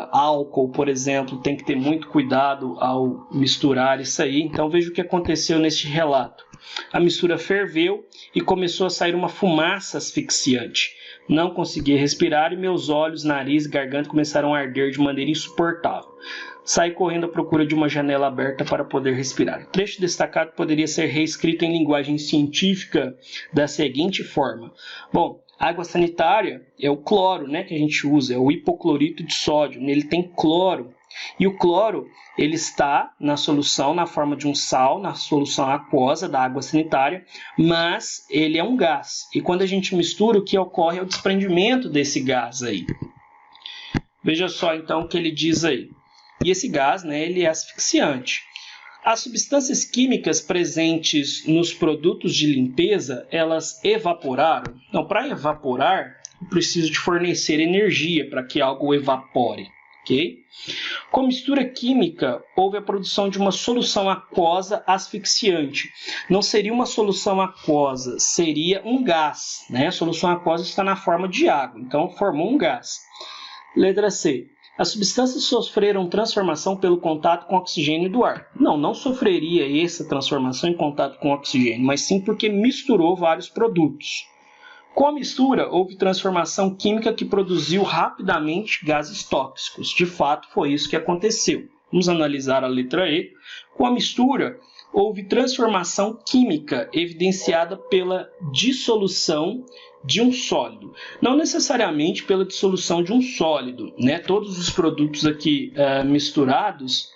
Speaker 1: álcool, por exemplo, tem que ter muito cuidado ao misturar isso aí. Então veja o que aconteceu neste relato. A mistura ferveu e começou a sair uma fumaça asfixiante. Não conseguia respirar e meus olhos, nariz e garganta começaram a arder de maneira insuportável. Saí correndo à procura de uma janela aberta para poder respirar. O trecho destacado poderia ser reescrito em linguagem científica da seguinte forma. Bom, água sanitária é o cloro, né, que a gente usa, é o hipoclorito de sódio. Nele tem cloro. E o cloro ele está na solução, na forma de um sal, na solução aquosa da água sanitária, mas ele é um gás. E quando a gente mistura, o que ocorre é o desprendimento desse gás aí. Veja só então o que ele diz aí. E esse gás, né, ele é asfixiante. As substâncias químicas presentes nos produtos de limpeza, elas evaporaram? Não, para evaporar, eu preciso de fornecer energia para que algo evapore. Okay? Com mistura química, houve a produção de uma solução aquosa asfixiante. Não seria uma solução aquosa, seria um gás. Né? A solução aquosa está na forma de água, então formou um gás. Letra C. As substâncias sofreram transformação pelo contato com o oxigênio do ar. Não sofreria essa transformação em contato com o oxigênio, mas sim porque misturou vários produtos. Com a mistura, houve transformação química que produziu rapidamente gases tóxicos. De fato, foi isso que aconteceu. Vamos analisar a letra E. Com a mistura, houve transformação química evidenciada pela dissolução de um sólido. Não necessariamente pela dissolução de um sólido, né? Todos os produtos aqui misturados,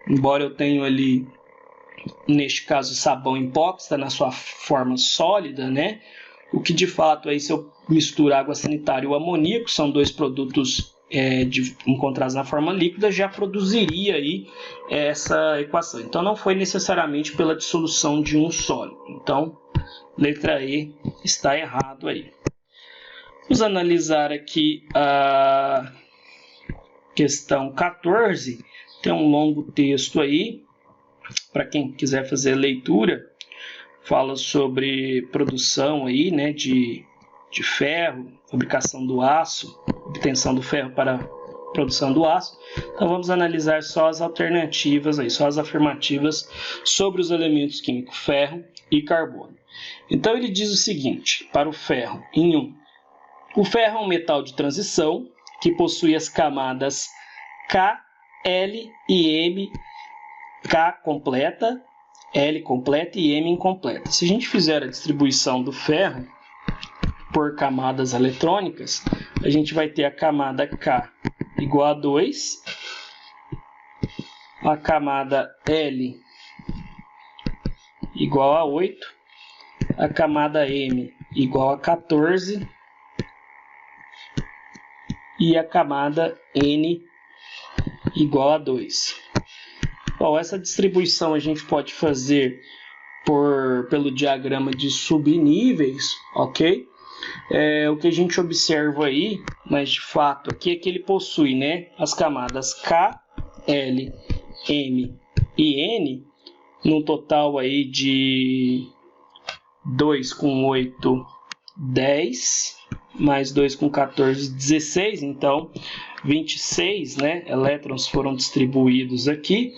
Speaker 1: embora eu tenha ali, neste caso, sabão em pó, que está na sua forma sólida, né? O que de fato, aí, se eu misturar água sanitária e o amoníaco, são dois produtos encontrados na forma líquida, já produziria aí essa equação. Então, não foi necessariamente pela dissolução de um sólido. Então, letra E está errado aí. Vamos analisar aqui a questão 14. Tem um longo texto aí, para quem quiser fazer leitura. Fala sobre produção aí, né, de ferro, fabricação do aço, obtenção do ferro para produção do aço. Então vamos analisar só as alternativas aí, só as afirmativas sobre os elementos químicos ferro e carbono. Então ele diz o seguinte, para o ferro, em 1. O ferro é um metal de transição que possui as camadas K, L e M, K completa, L completa e M incompleta. Se a gente fizer a distribuição do ferro por camadas eletrônicas, a gente vai ter a camada K igual a 2, a camada L igual a 8, a camada M igual a 14 e a camada N igual a 2. Bom, essa distribuição a gente pode fazer pelo diagrama de subníveis, ok? O que a gente observa aí, mas de fato aqui é que ele possui, né, as camadas K, L, M e N, num total aí de 2 com 8, 10, mais 2 com 14, 16. Então, 26, né, elétrons foram distribuídos aqui.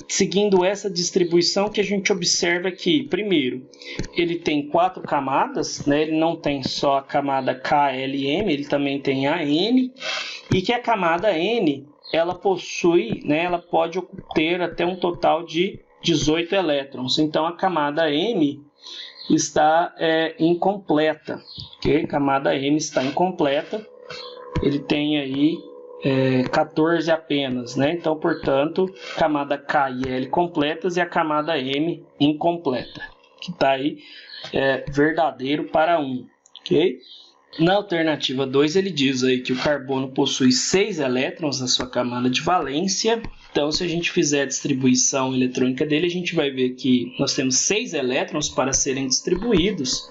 Speaker 1: Seguindo essa distribuição, que a gente observa que, primeiro, ele tem 4 camadas, né? Ele não tem só a camada KLM, ele também tem a N, e que a camada N, ela possui, né, ela pode ter até um total de 18 elétrons. Então, a camada M está incompleta, ok? A camada M está incompleta, ele tem aí 14 apenas, né? Então, portanto, camada K e L completas e a camada M incompleta, que está aí verdadeiro para 1, ok? Na alternativa 2, ele diz aí que o carbono possui 6 elétrons na sua camada de valência. Então, se a gente fizer a distribuição eletrônica dele, a gente vai ver que nós temos 6 elétrons para serem distribuídos.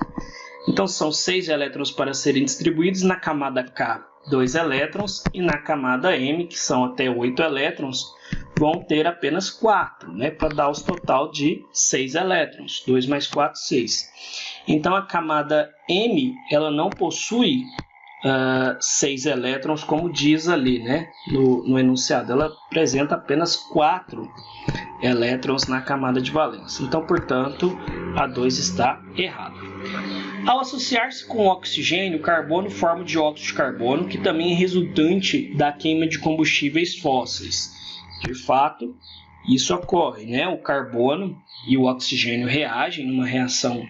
Speaker 1: Então, são 6 elétrons para serem distribuídos na camada K, 2 elétrons, e na camada M, que são até 8 elétrons, vão ter apenas 4, né, para dar os total de 6 elétrons. 2 mais 4, 6. Então, a camada M, ela não possui 6 elétrons, como diz ali, né, no enunciado. Ela apresenta apenas 4 elétrons na camada de valência. Então, portanto, a 2 está errada. Ao associar-se com o oxigênio, o carbono forma o dióxido de carbono, que também é resultante da queima de combustíveis fósseis. De fato, isso ocorre, né? O carbono e o oxigênio reagem numa reação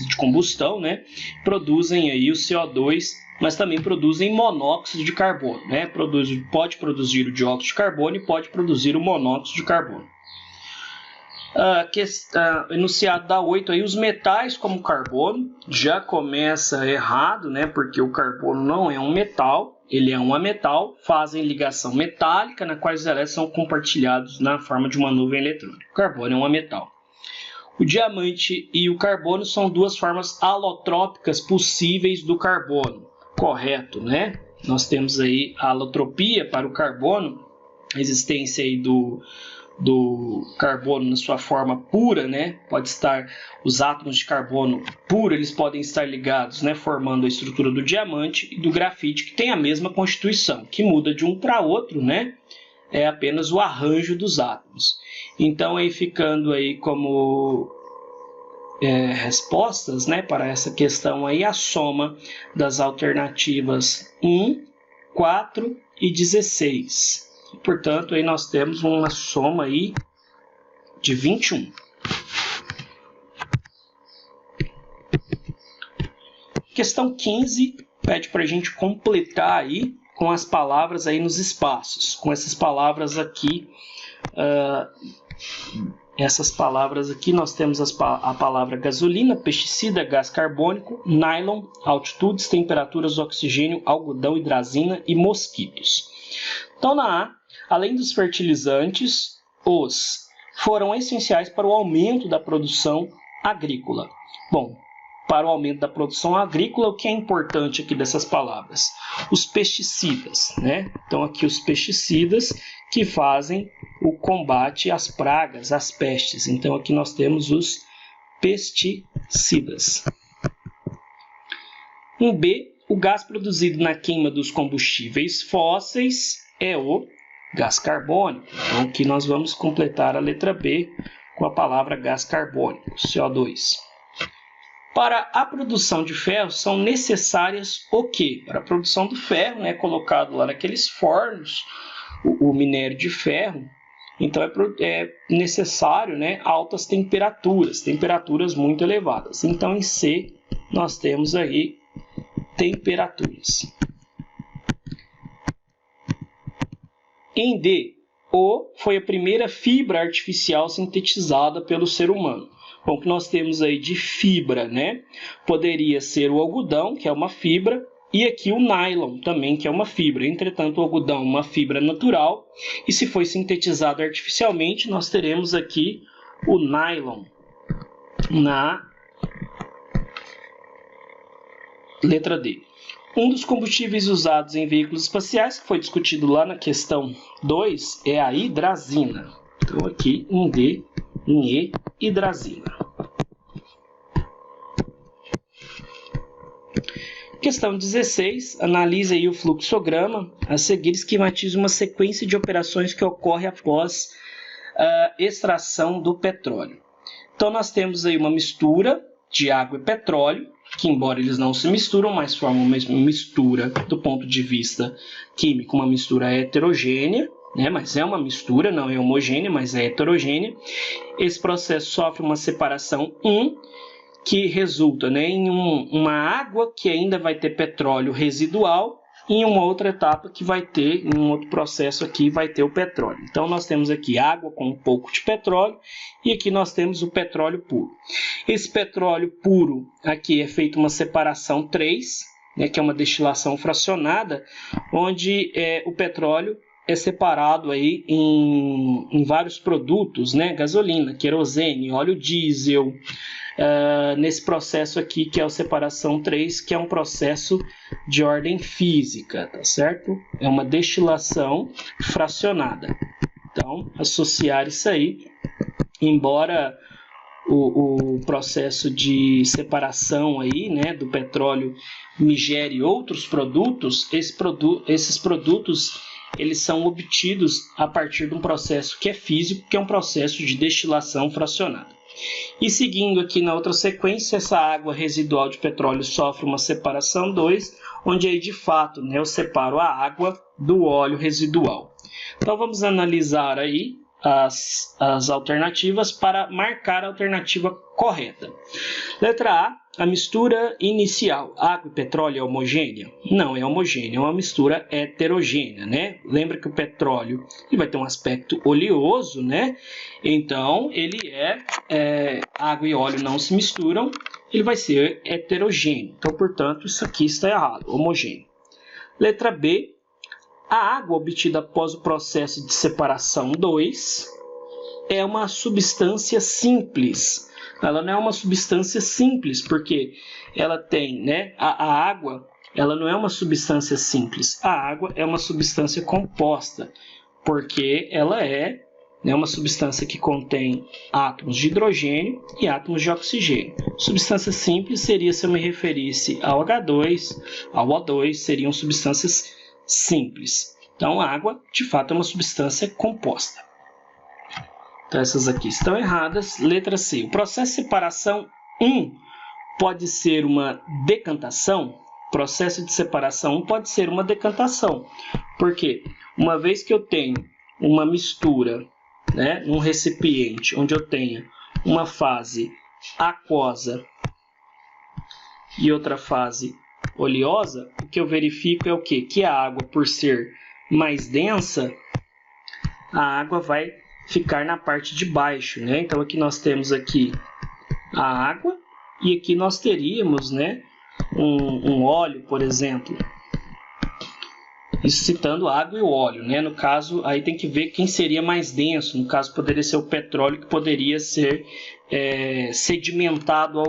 Speaker 1: de combustão, né? Produzem aí o CO2, mas também produzem monóxido de carbono, né? Pode produzir o dióxido de carbono e pode produzir o monóxido de carbono. Enunciado da 8 aí, os metais como o carbono, já começa errado, né? Porque o carbono não é um metal, ele é um ametal, fazem ligação metálica, na qual os elétrons são compartilhados na forma de uma nuvem eletrônica. O carbono é um ametal. O diamante e o carbono são duas formas alotrópicas possíveis do carbono, correto, né? Nós temos aí a alotropia para o carbono, a existência aí do carbono na sua forma pura, né? Pode estar os átomos de carbono puro, eles podem estar ligados, né, formando a estrutura do diamante e do grafite, que tem a mesma constituição, que muda de um para outro, né? É apenas o arranjo dos átomos. Então, aí ficando aí como respostas, né, para essa questão aí, a soma das alternativas 1, 4 e 16. Portanto, aí nós temos uma soma aí de 21. Questão 15 pede para a gente completar aí com as palavras aí nos espaços. Com essas palavras aqui, nós temos a palavra gasolina, pesticida, gás carbônico, nylon, altitudes, temperaturas, oxigênio, algodão, hidrazina e mosquitos. Então, na A, além dos fertilizantes, os foram essenciais para o aumento da produção agrícola. Bom, para o aumento da produção agrícola, o que é importante aqui dessas palavras? Os pesticidas, né? Então, aqui os pesticidas que fazem o combate às pragas, às pestes. Então, aqui nós temos os pesticidas. Em B, o gás produzido na queima dos combustíveis fósseis é o gás carbônico. Então, aqui nós vamos completar a letra B com a palavra gás carbônico, CO2. Para a produção de ferro, são necessárias o quê? Para a produção do ferro, né, colocado lá naqueles fornos, o minério de ferro, então é necessário, né, altas temperaturas, temperaturas muito elevadas. Então, em C, nós temos aí temperaturas. Em D, O foi a primeira fibra artificial sintetizada pelo ser humano. Bom, o que nós temos aí de fibra, né? Poderia ser o algodão, que é uma fibra, e aqui o nylon também, que é uma fibra. Entretanto, o algodão é uma fibra natural, e se foi sintetizado artificialmente, nós teremos aqui o nylon na letra D. Um dos combustíveis usados em veículos espaciais, que foi discutido lá na questão 2, é a hidrazina. Então, aqui em D, em E, hidrazina. Questão 16. Analise aí o fluxograma. A seguir, esquematize uma sequência de operações que ocorre após a extração do petróleo. Então, nós temos aí uma mistura de água e petróleo, que embora eles não se misturam, mas formam uma mistura do ponto de vista químico, uma mistura heterogênea, né? Mas é uma mistura, não é homogênea, mas é heterogênea. Esse processo sofre uma separação 1, que resulta, né, em uma água que ainda vai ter petróleo residual, e em uma outra etapa que vai ter, em um outro processo aqui, vai ter o petróleo. Então, nós temos aqui água com um pouco de petróleo, e aqui nós temos o petróleo puro. Esse petróleo puro, aqui é feita uma separação 3, né, que é uma destilação fracionada, onde o petróleo é separado aí em vários produtos, né, gasolina, querosene, óleo diesel, nesse processo aqui, que é a separação 3, que é um processo de ordem física, tá certo? É uma destilação fracionada. Então, associar isso aí, embora o processo de separação aí, né, do petróleo me gere outros produtos, esses produtos eles são obtidos a partir de um processo que é físico, que é um processo de destilação fracionada. E seguindo aqui na outra sequência, essa água residual de petróleo sofre uma separação 2, onde aí de fato, né, eu separo a água do óleo residual. Então vamos analisar aí as alternativas para marcar a alternativa correta. Letra A mistura inicial, água e petróleo é homogênea? Não é homogênea, é uma mistura heterogênea, né? Lembra que o petróleo ele vai ter um aspecto oleoso, né? Então, ele água e óleo não se misturam, ele vai ser heterogêneo. Então, portanto, isso aqui está errado, homogêneo. Letra B, a água obtida após o processo de separação 2 é uma substância simples. Ela não é uma substância simples, porque ela tem, né, a água, ela não é uma substância simples. A água é uma substância composta, porque ela é, né, uma substância que contém átomos de hidrogênio e átomos de oxigênio. Substância simples seria se eu me referisse ao H2, ao O2, seriam substâncias simples. Então, a água, de fato, é uma substância composta. Então, essas aqui estão erradas. Letra C. O processo de separação 1 pode ser uma decantação? O processo de separação 1 pode ser uma decantação. Por quê? Uma vez que eu tenho uma mistura, né, num recipiente, onde eu tenho uma fase aquosa e outra fase oleosa, o que eu verifico é o quê? Que a água, por ser mais densa, a água vai ficar na parte de baixo, né? Então, aqui nós temos aqui a água e aqui nós teríamos, né, um óleo, por exemplo. Isso citando a água e o óleo, né? No caso, aí tem que ver quem seria mais denso. No caso, poderia ser o petróleo, que poderia ser sedimentado,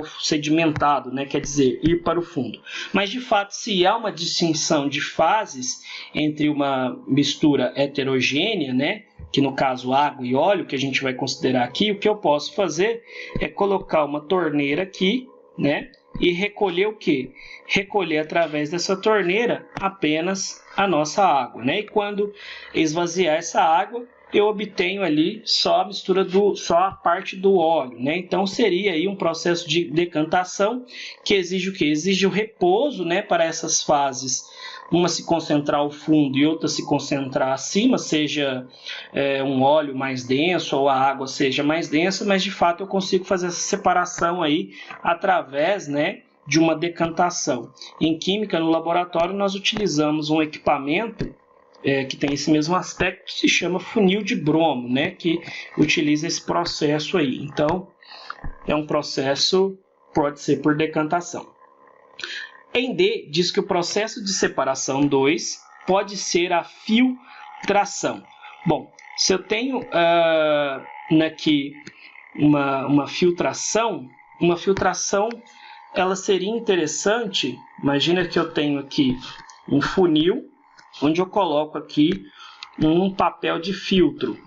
Speaker 1: né? Quer dizer, ir para o fundo. Mas, de fato, se há uma distinção de fases entre uma mistura heterogênea, né, que no caso água e óleo, que a gente vai considerar aqui, o que eu posso fazer é colocar uma torneira aqui, né, e recolher o quê? Recolher através dessa torneira apenas a nossa água, né? E quando esvaziar essa água, eu obtenho ali só a mistura só a parte do óleo, né? Então seria aí um processo de decantação que exige o quê? Exige o repouso, né, para essas fases, uma se concentrar ao fundo e outra se concentrar acima, seja um óleo mais denso ou a água seja mais densa, mas de fato eu consigo fazer essa separação aí através, né, de uma decantação. Em química, no laboratório, nós utilizamos um equipamento que tem esse mesmo aspecto, que se chama funil de bromo, né, que utiliza esse processo aí. Então, é um processo, pode ser por decantação. Em D, diz que o processo de separação 2 pode ser a filtração. Bom, se eu tenho aqui uma filtração, ela seria interessante. Imagina que eu tenho aqui um funil, onde eu coloco aqui um papel de filtro.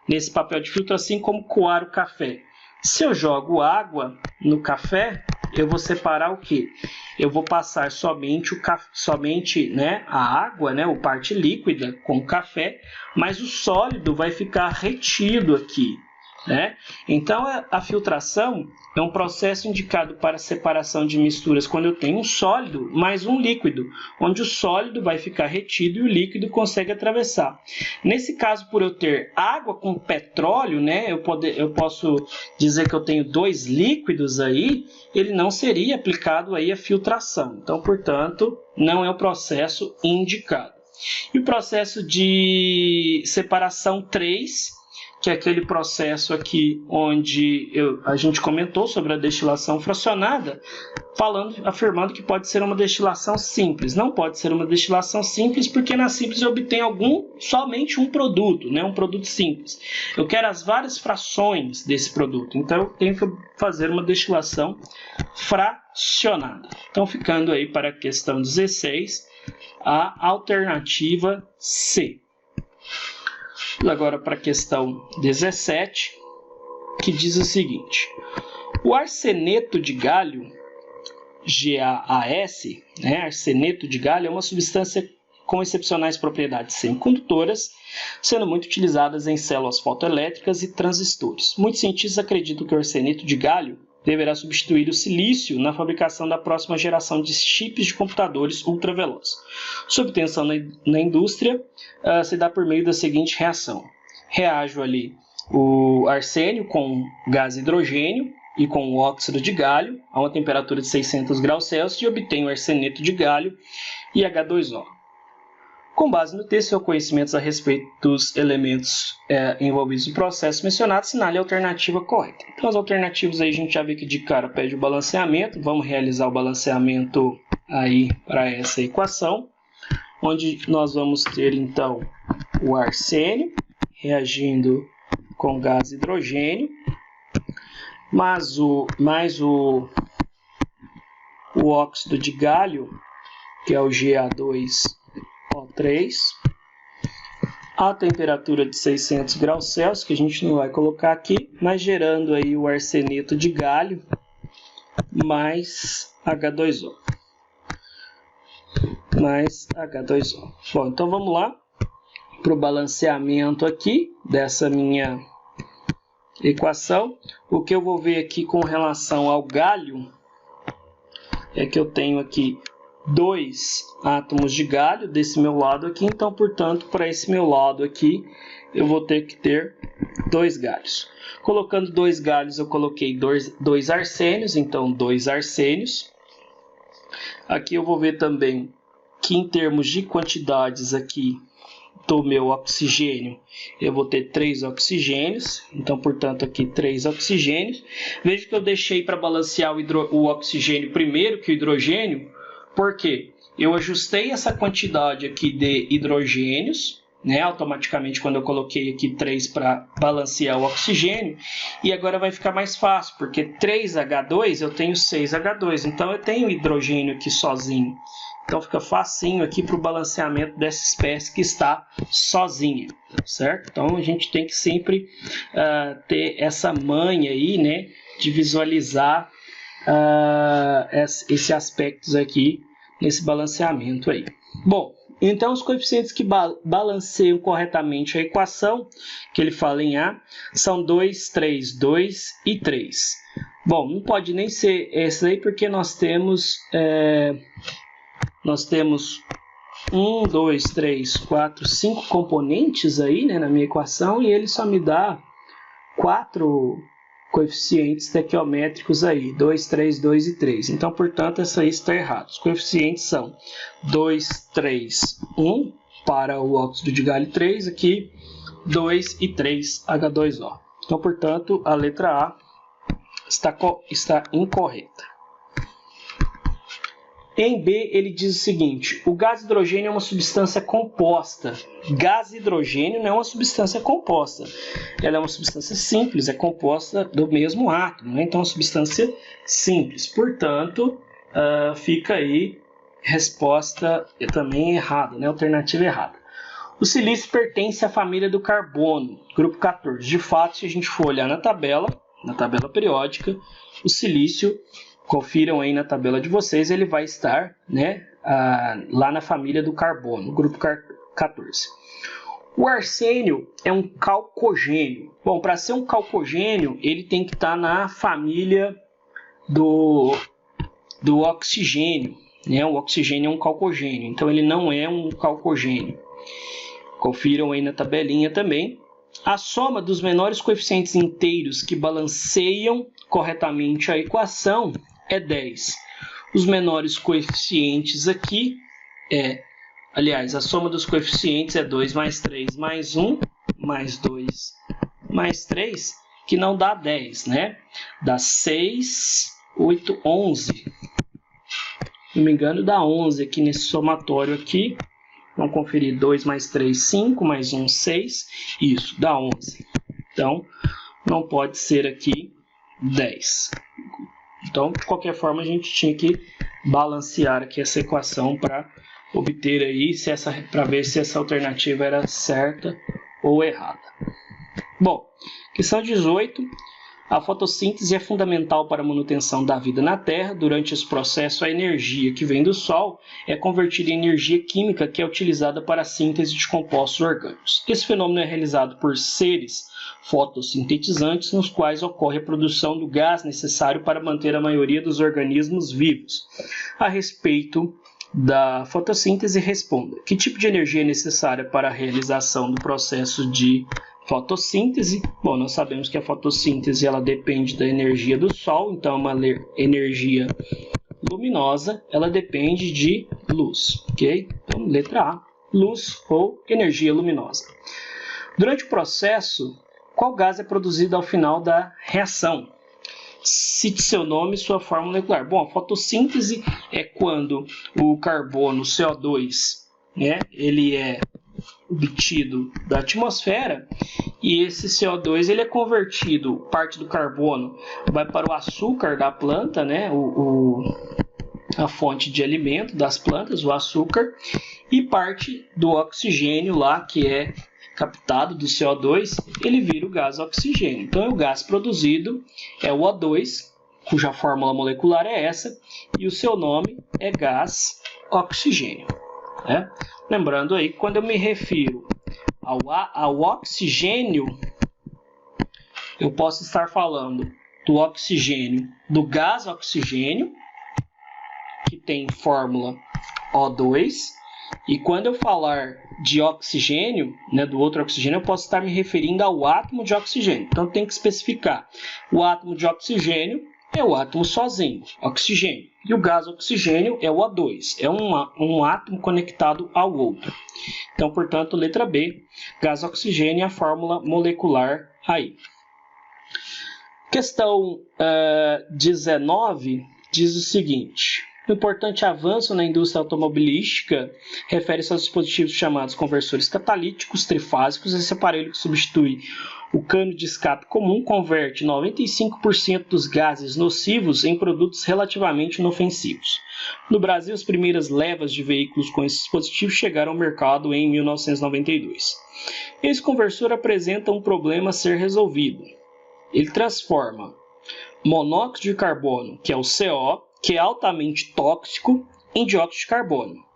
Speaker 1: Nesse papel de filtro, assim como coar o café. Se eu jogo água no café, eu vou separar o quê? Eu vou passar somente, né, a água, né, a parte líquida com o café, mas o sólido vai ficar retido aqui, né? Então, a filtração é um processo indicado para separação de misturas quando eu tenho um sólido mais um líquido, onde o sólido vai ficar retido e o líquido consegue atravessar. Nesse caso, por eu ter água com petróleo, né, eu posso dizer que eu tenho dois líquidos aí, ele não seria aplicado aí a filtração. Então, portanto, não é o processo indicado. E o processo de separação 3, que é aquele processo aqui onde a gente comentou sobre a destilação fracionada, afirmando que pode ser uma destilação simples. Não pode ser uma destilação simples, porque na simples eu obtenho somente um produto, né? Um produto simples. Eu quero as várias frações desse produto, então eu tenho que fazer uma destilação fracionada. Então, ficando aí para a questão 16, a alternativa C. Agora para a questão 17, que diz o seguinte: o arseneto de galho, GaAs, né, arseneto de galho, é uma substância com excepcionais propriedades semicondutoras, sendo muito utilizadas em células fotoelétricas e transistores. Muitos cientistas acreditam que o arseneto de galho deverá substituir o silício na fabricação da próxima geração de chips de computadores ultravelozes. Sua obtenção na indústria se dá por meio da seguinte reação. Reajo ali o arsênio com gás hidrogênio e com o óxido de galho a uma temperatura de 600 graus Celsius e obtenho o arseneto de galho e H2O. Com base no texto e seus conhecimentos a respeito dos elementos envolvidos no processo mencionado, assinale a alternativa correta. Então, as alternativas aí a gente já vê que de cara pede o balanceamento. Vamos realizar o balanceamento aí para essa equação, onde nós vamos ter então o arsênio reagindo com gás hidrogênio, mais o óxido de galho, que é o Ga2O3, a temperatura de 600 graus Celsius, que a gente não vai colocar aqui, mas gerando aí o arseneto de galho mais H2O. Bom, então vamos lá para o balanceamento aqui dessa minha equação. O que eu vou ver aqui com relação ao galho é que eu tenho aqui 2 átomos de galho desse meu lado aqui, então, portanto, para esse meu lado aqui, eu vou ter que ter 2 galhos. Colocando 2 galhos, eu coloquei 2 arsênios, então 2 arsênios. Aqui eu vou ver também que em termos de quantidades aqui do meu oxigênio, eu vou ter 3 oxigênios, então, portanto, aqui 3 oxigênios. Veja que eu deixei para balancear o oxigênio primeiro que o hidrogênio, porque eu ajustei essa quantidade aqui de hidrogênios, né, automaticamente quando eu coloquei aqui 3 para balancear o oxigênio, e agora vai ficar mais fácil, porque 3H2 eu tenho 6H2, então eu tenho hidrogênio aqui sozinho. Então fica facinho aqui para o balanceamento dessa espécie que está sozinha, certo? Então a gente tem que sempre ter essa manha aí, né, de visualizar esses aspectos aqui nesse balanceamento aí. Bom, então os coeficientes que balanceiam corretamente a equação, que ele fala em A, são 2, 3, 2 e 3. Bom, não pode nem ser esse aí, porque nós temos 1, 2, 3, 4, 5 componentes aí, né, na minha equação, e ele só me dá 4 coeficientes estequiométricos aí, 2, 3, 2 e 3. Então, portanto, essa aí está errada. Os coeficientes são 2, 3, 1 para o óxido de galho 3, aqui 2 e 3 H2O. Então, portanto, a letra A está incorreta. Em B, ele diz o seguinte: o gás hidrogênio é uma substância composta. Gás hidrogênio não é uma substância composta. Ela é uma substância simples, é composta do mesmo átomo, né? Então, é uma substância simples. Portanto, fica aí resposta também errada, né? Alternativa errada. O silício pertence à família do carbono, grupo 14. De fato, se a gente for olhar na tabela periódica, o silício Confiram aí na tabela de vocês, ele vai estar, né, lá na família do carbono, grupo 14. O arsênio é um calcogênio. Bom, para ser um calcogênio, ele tem que estar na família do oxigênio, né? O oxigênio é um calcogênio, então ele não é um calcogênio. Confiram aí na tabelinha também. A soma dos menores coeficientes inteiros que balanceiam corretamente a equação é 10. Os menores coeficientes aqui aliás, a soma dos coeficientes é 2 mais 3 mais 1, mais 2 mais 3, que não dá 10, né? Dá 6, 8, 11. Se não me engano, dá 11 aqui nesse somatório aqui. Vamos conferir 2 mais 3, 5, mais 1, 6. Isso, dá 11. Então, não pode ser aqui 10. Então, de qualquer forma, a gente tinha que balancear aqui essa equação para obter aí, para ver se essa alternativa era certa ou errada. Bom, questão 18. A fotossíntese é fundamental para a manutenção da vida na Terra. Durante esse processo, a energia que vem do Sol é convertida em energia química que é utilizada para a síntese de compostos orgânicos. Esse fenômeno é realizado por seres fotossintetizantes, nos quais ocorre a produção do gás necessário para manter a maioria dos organismos vivos. A respeito da fotossíntese, responda: que tipo de energia é necessária para a realização do processo de fotossíntese? Bom, nós sabemos que a fotossíntese ela depende da energia do Sol, então é uma energia luminosa, ela depende de luz, ok? Então, letra A, luz ou energia luminosa. Durante o processo, qual gás é produzido ao final da reação? Cite seu nome e sua fórmula molecular. Bom, a fotossíntese é quando o carbono, CO2, né, ele é obtido da atmosfera e esse CO2 ele é convertido, parte do carbono vai para o açúcar da planta, né, a fonte de alimento das plantas, o açúcar, e parte do oxigênio lá, que é captado do CO2, ele vira o gás oxigênio. Então, o gás produzido é o O2, cuja fórmula molecular é essa, e o seu nome é gás oxigênio. Né? Lembrando aí, quando eu me refiro ao oxigênio, eu posso estar falando do oxigênio, do gás oxigênio, que tem fórmula O2, e quando eu falar de oxigênio, né, do outro oxigênio, eu posso estar me referindo ao átomo de oxigênio. Então, tem que especificar. O átomo de oxigênio é o átomo sozinho, oxigênio. E o gás oxigênio é o O2, é um átomo conectado ao outro. Então, portanto, letra B, gás oxigênio é a fórmula molecular aí. Questão 19 diz o seguinte: o importante avanço na indústria automobilística refere-se aos dispositivos chamados conversores catalíticos trifásicos. Esse aparelho que substitui o cano de escape comum converte 95% dos gases nocivos em produtos relativamente inofensivos. No Brasil, as primeiras levas de veículos com esse dispositivo chegaram ao mercado em 1992. Esse conversor apresenta um problema a ser resolvido. Ele transforma monóxido de carbono, que é o CO, que é altamente tóxico, em dióxido de carbono,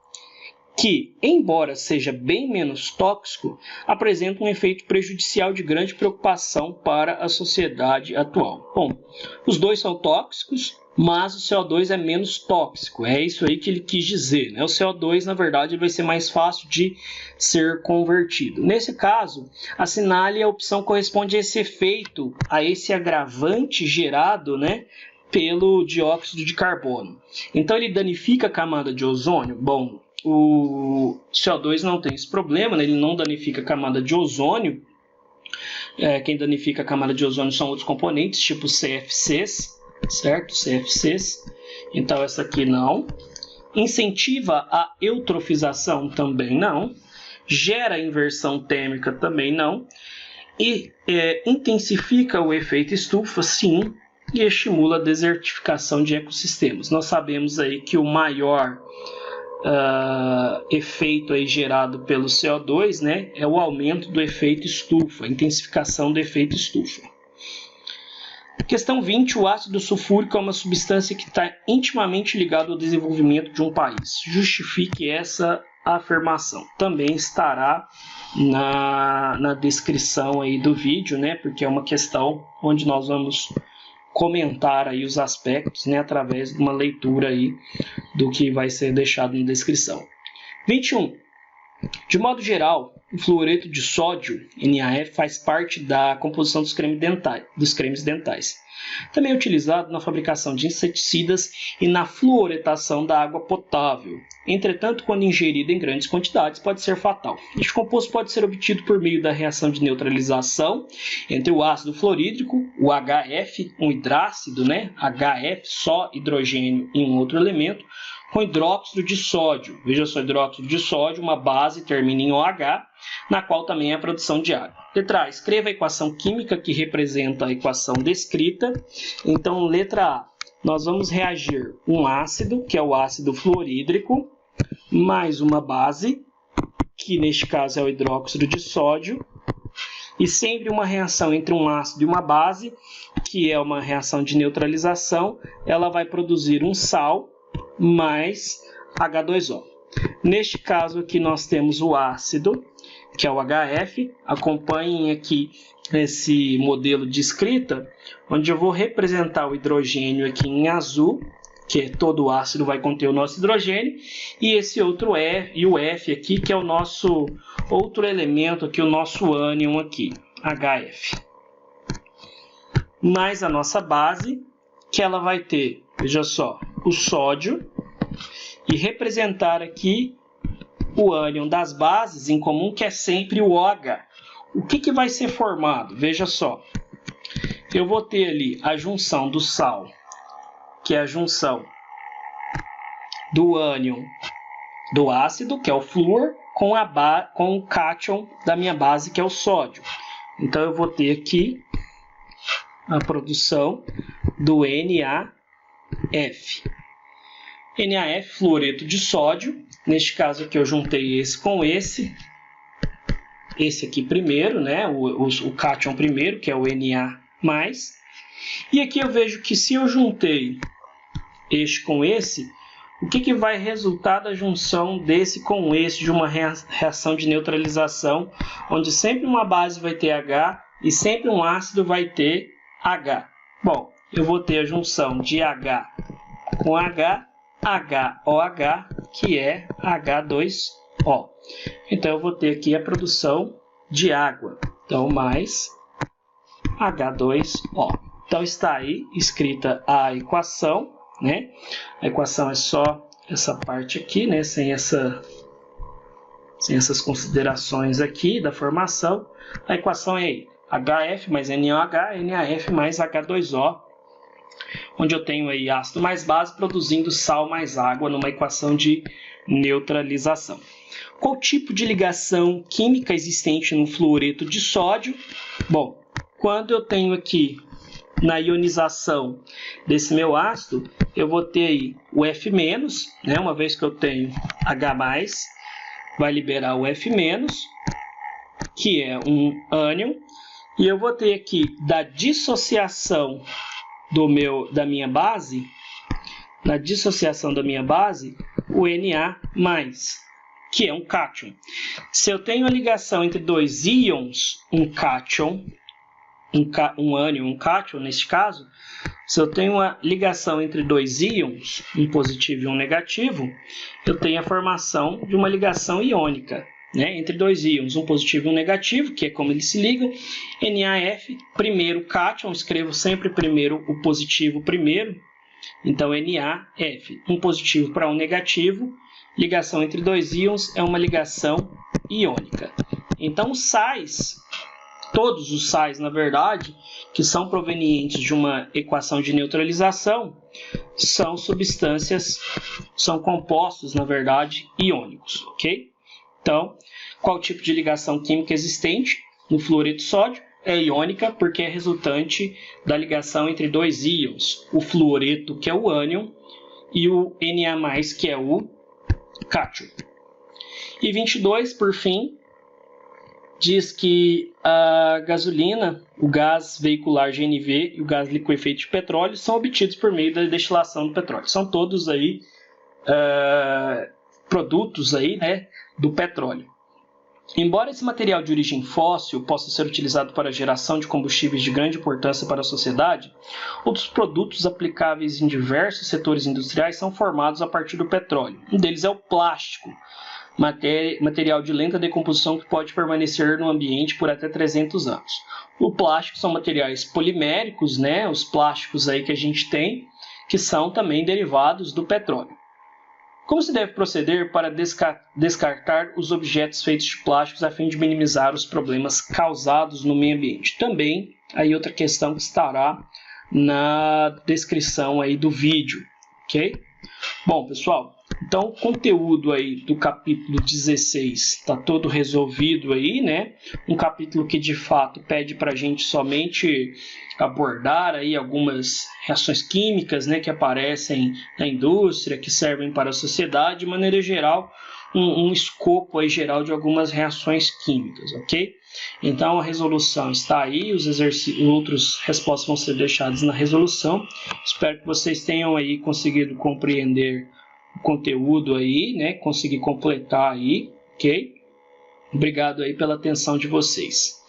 Speaker 1: que, embora seja bem menos tóxico, apresenta um efeito prejudicial de grande preocupação para a sociedade atual. Bom, os dois são tóxicos, mas o CO2 é menos tóxico. É isso aí que ele quis dizer, né? O CO2, na verdade, vai ser mais fácil de ser convertido. Nesse caso, assinale a opção que corresponde a esse efeito, a esse agravante gerado, né, pelo dióxido de carbono. Então, ele danifica a camada de ozônio? Bom, o CO2 não tem esse problema, né? Ele não danifica a camada de ozônio. Quem danifica a camada de ozônio são outros componentes, tipo CFCs, certo? CFCs. Então, essa aqui não. Incentiva a eutrofização? Também não. Gera inversão térmica? Também não. E intensifica o efeito estufa? Sim. E estimula a desertificação de ecossistemas. Nós sabemos aí que o maior efeito aí gerado pelo CO2, né, é o aumento do efeito estufa, a intensificação do efeito estufa. Questão 20. O ácido sulfúrico é uma substância que está intimamente ligada ao desenvolvimento de um país. Justifique essa afirmação. Também estará na descrição aí do vídeo, né? Porque é uma questão onde nós vamos comentar aí os aspectos, né? Através de uma leitura aí do que vai ser deixado na descrição. 21. De modo geral, o fluoreto de sódio, NaF, faz parte da composição dos cremes dentais. Também é utilizado na fabricação de inseticidas e na fluoretação da água potável. Entretanto, quando ingerido em grandes quantidades, pode ser fatal. Este composto pode ser obtido por meio da reação de neutralização entre o ácido fluorídrico, o HF, um hidrácido, né? HF, só hidrogênio e um outro elemento, com hidróxido de sódio. Veja só, hidróxido de sódio, uma base, termina em OH, na qual também é a produção de água. Letra A, escreva a equação química que representa a equação descrita. Então, letra A, nós vamos reagir um ácido, que é o ácido fluorídrico, mais uma base, que neste caso é o hidróxido de sódio, e sempre uma reação entre um ácido e uma base, que é uma reação de neutralização, ela vai produzir um sal, mais H2O. Neste caso aqui nós temos o ácido, que é o HF. Acompanhem aqui esse modelo de escrita, onde eu vou representar o hidrogênio aqui em azul, que é todo o ácido vai conter o nosso hidrogênio, e esse outro F, e o F aqui, que é o nosso outro elemento aqui, o nosso ânion aqui, HF. Mais a nossa base, que ela vai ter, veja só, o sódio, e representar aqui o ânion das bases em comum, que é sempre o OH. O que vai ser formado? Veja só, eu vou ter ali a junção do sal, que é a junção do ânion do ácido, que é o flúor, com o cátion da minha base, que é o sódio. Então eu vou ter aqui a produção do NaF. NaF, fluoreto de sódio. Neste caso aqui eu juntei esse com esse aqui primeiro, né? o cátion primeiro, que é o Na+. E aqui eu vejo que se eu juntei este com esse, o que vai resultar da junção desse com esse de uma reação de neutralização, onde sempre uma base vai ter H e sempre um ácido vai ter H. Bom, eu vou ter a junção de H com H, HOH, que é H2O. Então, eu vou ter aqui a produção de água. Então, mais H2O. Então, está aí escrita a equação, né? A equação é só essa parte aqui, né? Sem essas considerações aqui da formação. A equação é HF mais NaOH, NaF mais H2O, onde eu tenho aí ácido mais base produzindo sal mais água numa equação de neutralização. Qual tipo de ligação química existente no fluoreto de sódio? Bom, quando eu tenho aqui na ionização desse meu ácido, eu vou ter aí o F-, né? Uma vez que eu tenho H+, vai liberar o F-, que é um ânion, e eu vou ter aqui da dissociação da minha base, o Na+, que é um cátion. Se eu tenho a ligação entre dois íons, um cátion, um ânion, um cátion neste caso, se eu tenho uma ligação entre dois íons, um positivo e um negativo, eu tenho a formação de uma ligação iônica, né, entre dois íons, um positivo e um negativo, que é como eles se ligam. NaF, primeiro cátion, escrevo sempre primeiro o positivo primeiro, então NaF, um positivo para um negativo, ligação entre dois íons é uma ligação iônica. Então os sais, todos os sais na verdade, que são provenientes de uma equação de neutralização, são substâncias, são compostos na verdade iônicos, ok? Então, qual tipo de ligação química existente no fluoreto de sódio? É iônica, porque é resultante da ligação entre dois íons, o fluoreto, que é o ânion, e o Na+, que é o cátion. E 22, por fim, diz que a gasolina, o gás veicular GNV e o gás liquefeito de petróleo são obtidos por meio da destilação do petróleo. São todos aí produtos aí, né, do petróleo. Embora esse material de origem fóssil possa ser utilizado para a geração de combustíveis de grande importância para a sociedade, outros produtos aplicáveis em diversos setores industriais são formados a partir do petróleo. Um deles é o plástico, material de lenta decomposição que pode permanecer no ambiente por até 300 anos. O plástico são materiais poliméricos, né? Os plásticos aí que a gente tem, que são também derivados do petróleo. Como se deve proceder para descartar os objetos feitos de plásticos a fim de minimizar os problemas causados no meio ambiente? Também, aí outra questão que estará na descrição aí do vídeo, ok? Bom, pessoal, então o conteúdo aí do capítulo 16 está todo resolvido aí, né? Um capítulo que de fato pede para a gente somente abordar aí algumas reações químicas, né, que aparecem na indústria, que servem para a sociedade, de maneira geral, um escopo aí geral de algumas reações químicas, ok? Então a resolução está aí, os outros respostas vão ser deixadas na resolução. Espero que vocês tenham aí conseguido compreender o conteúdo aí, né? Conseguir completar aí, ok? Obrigado aí pela atenção de vocês.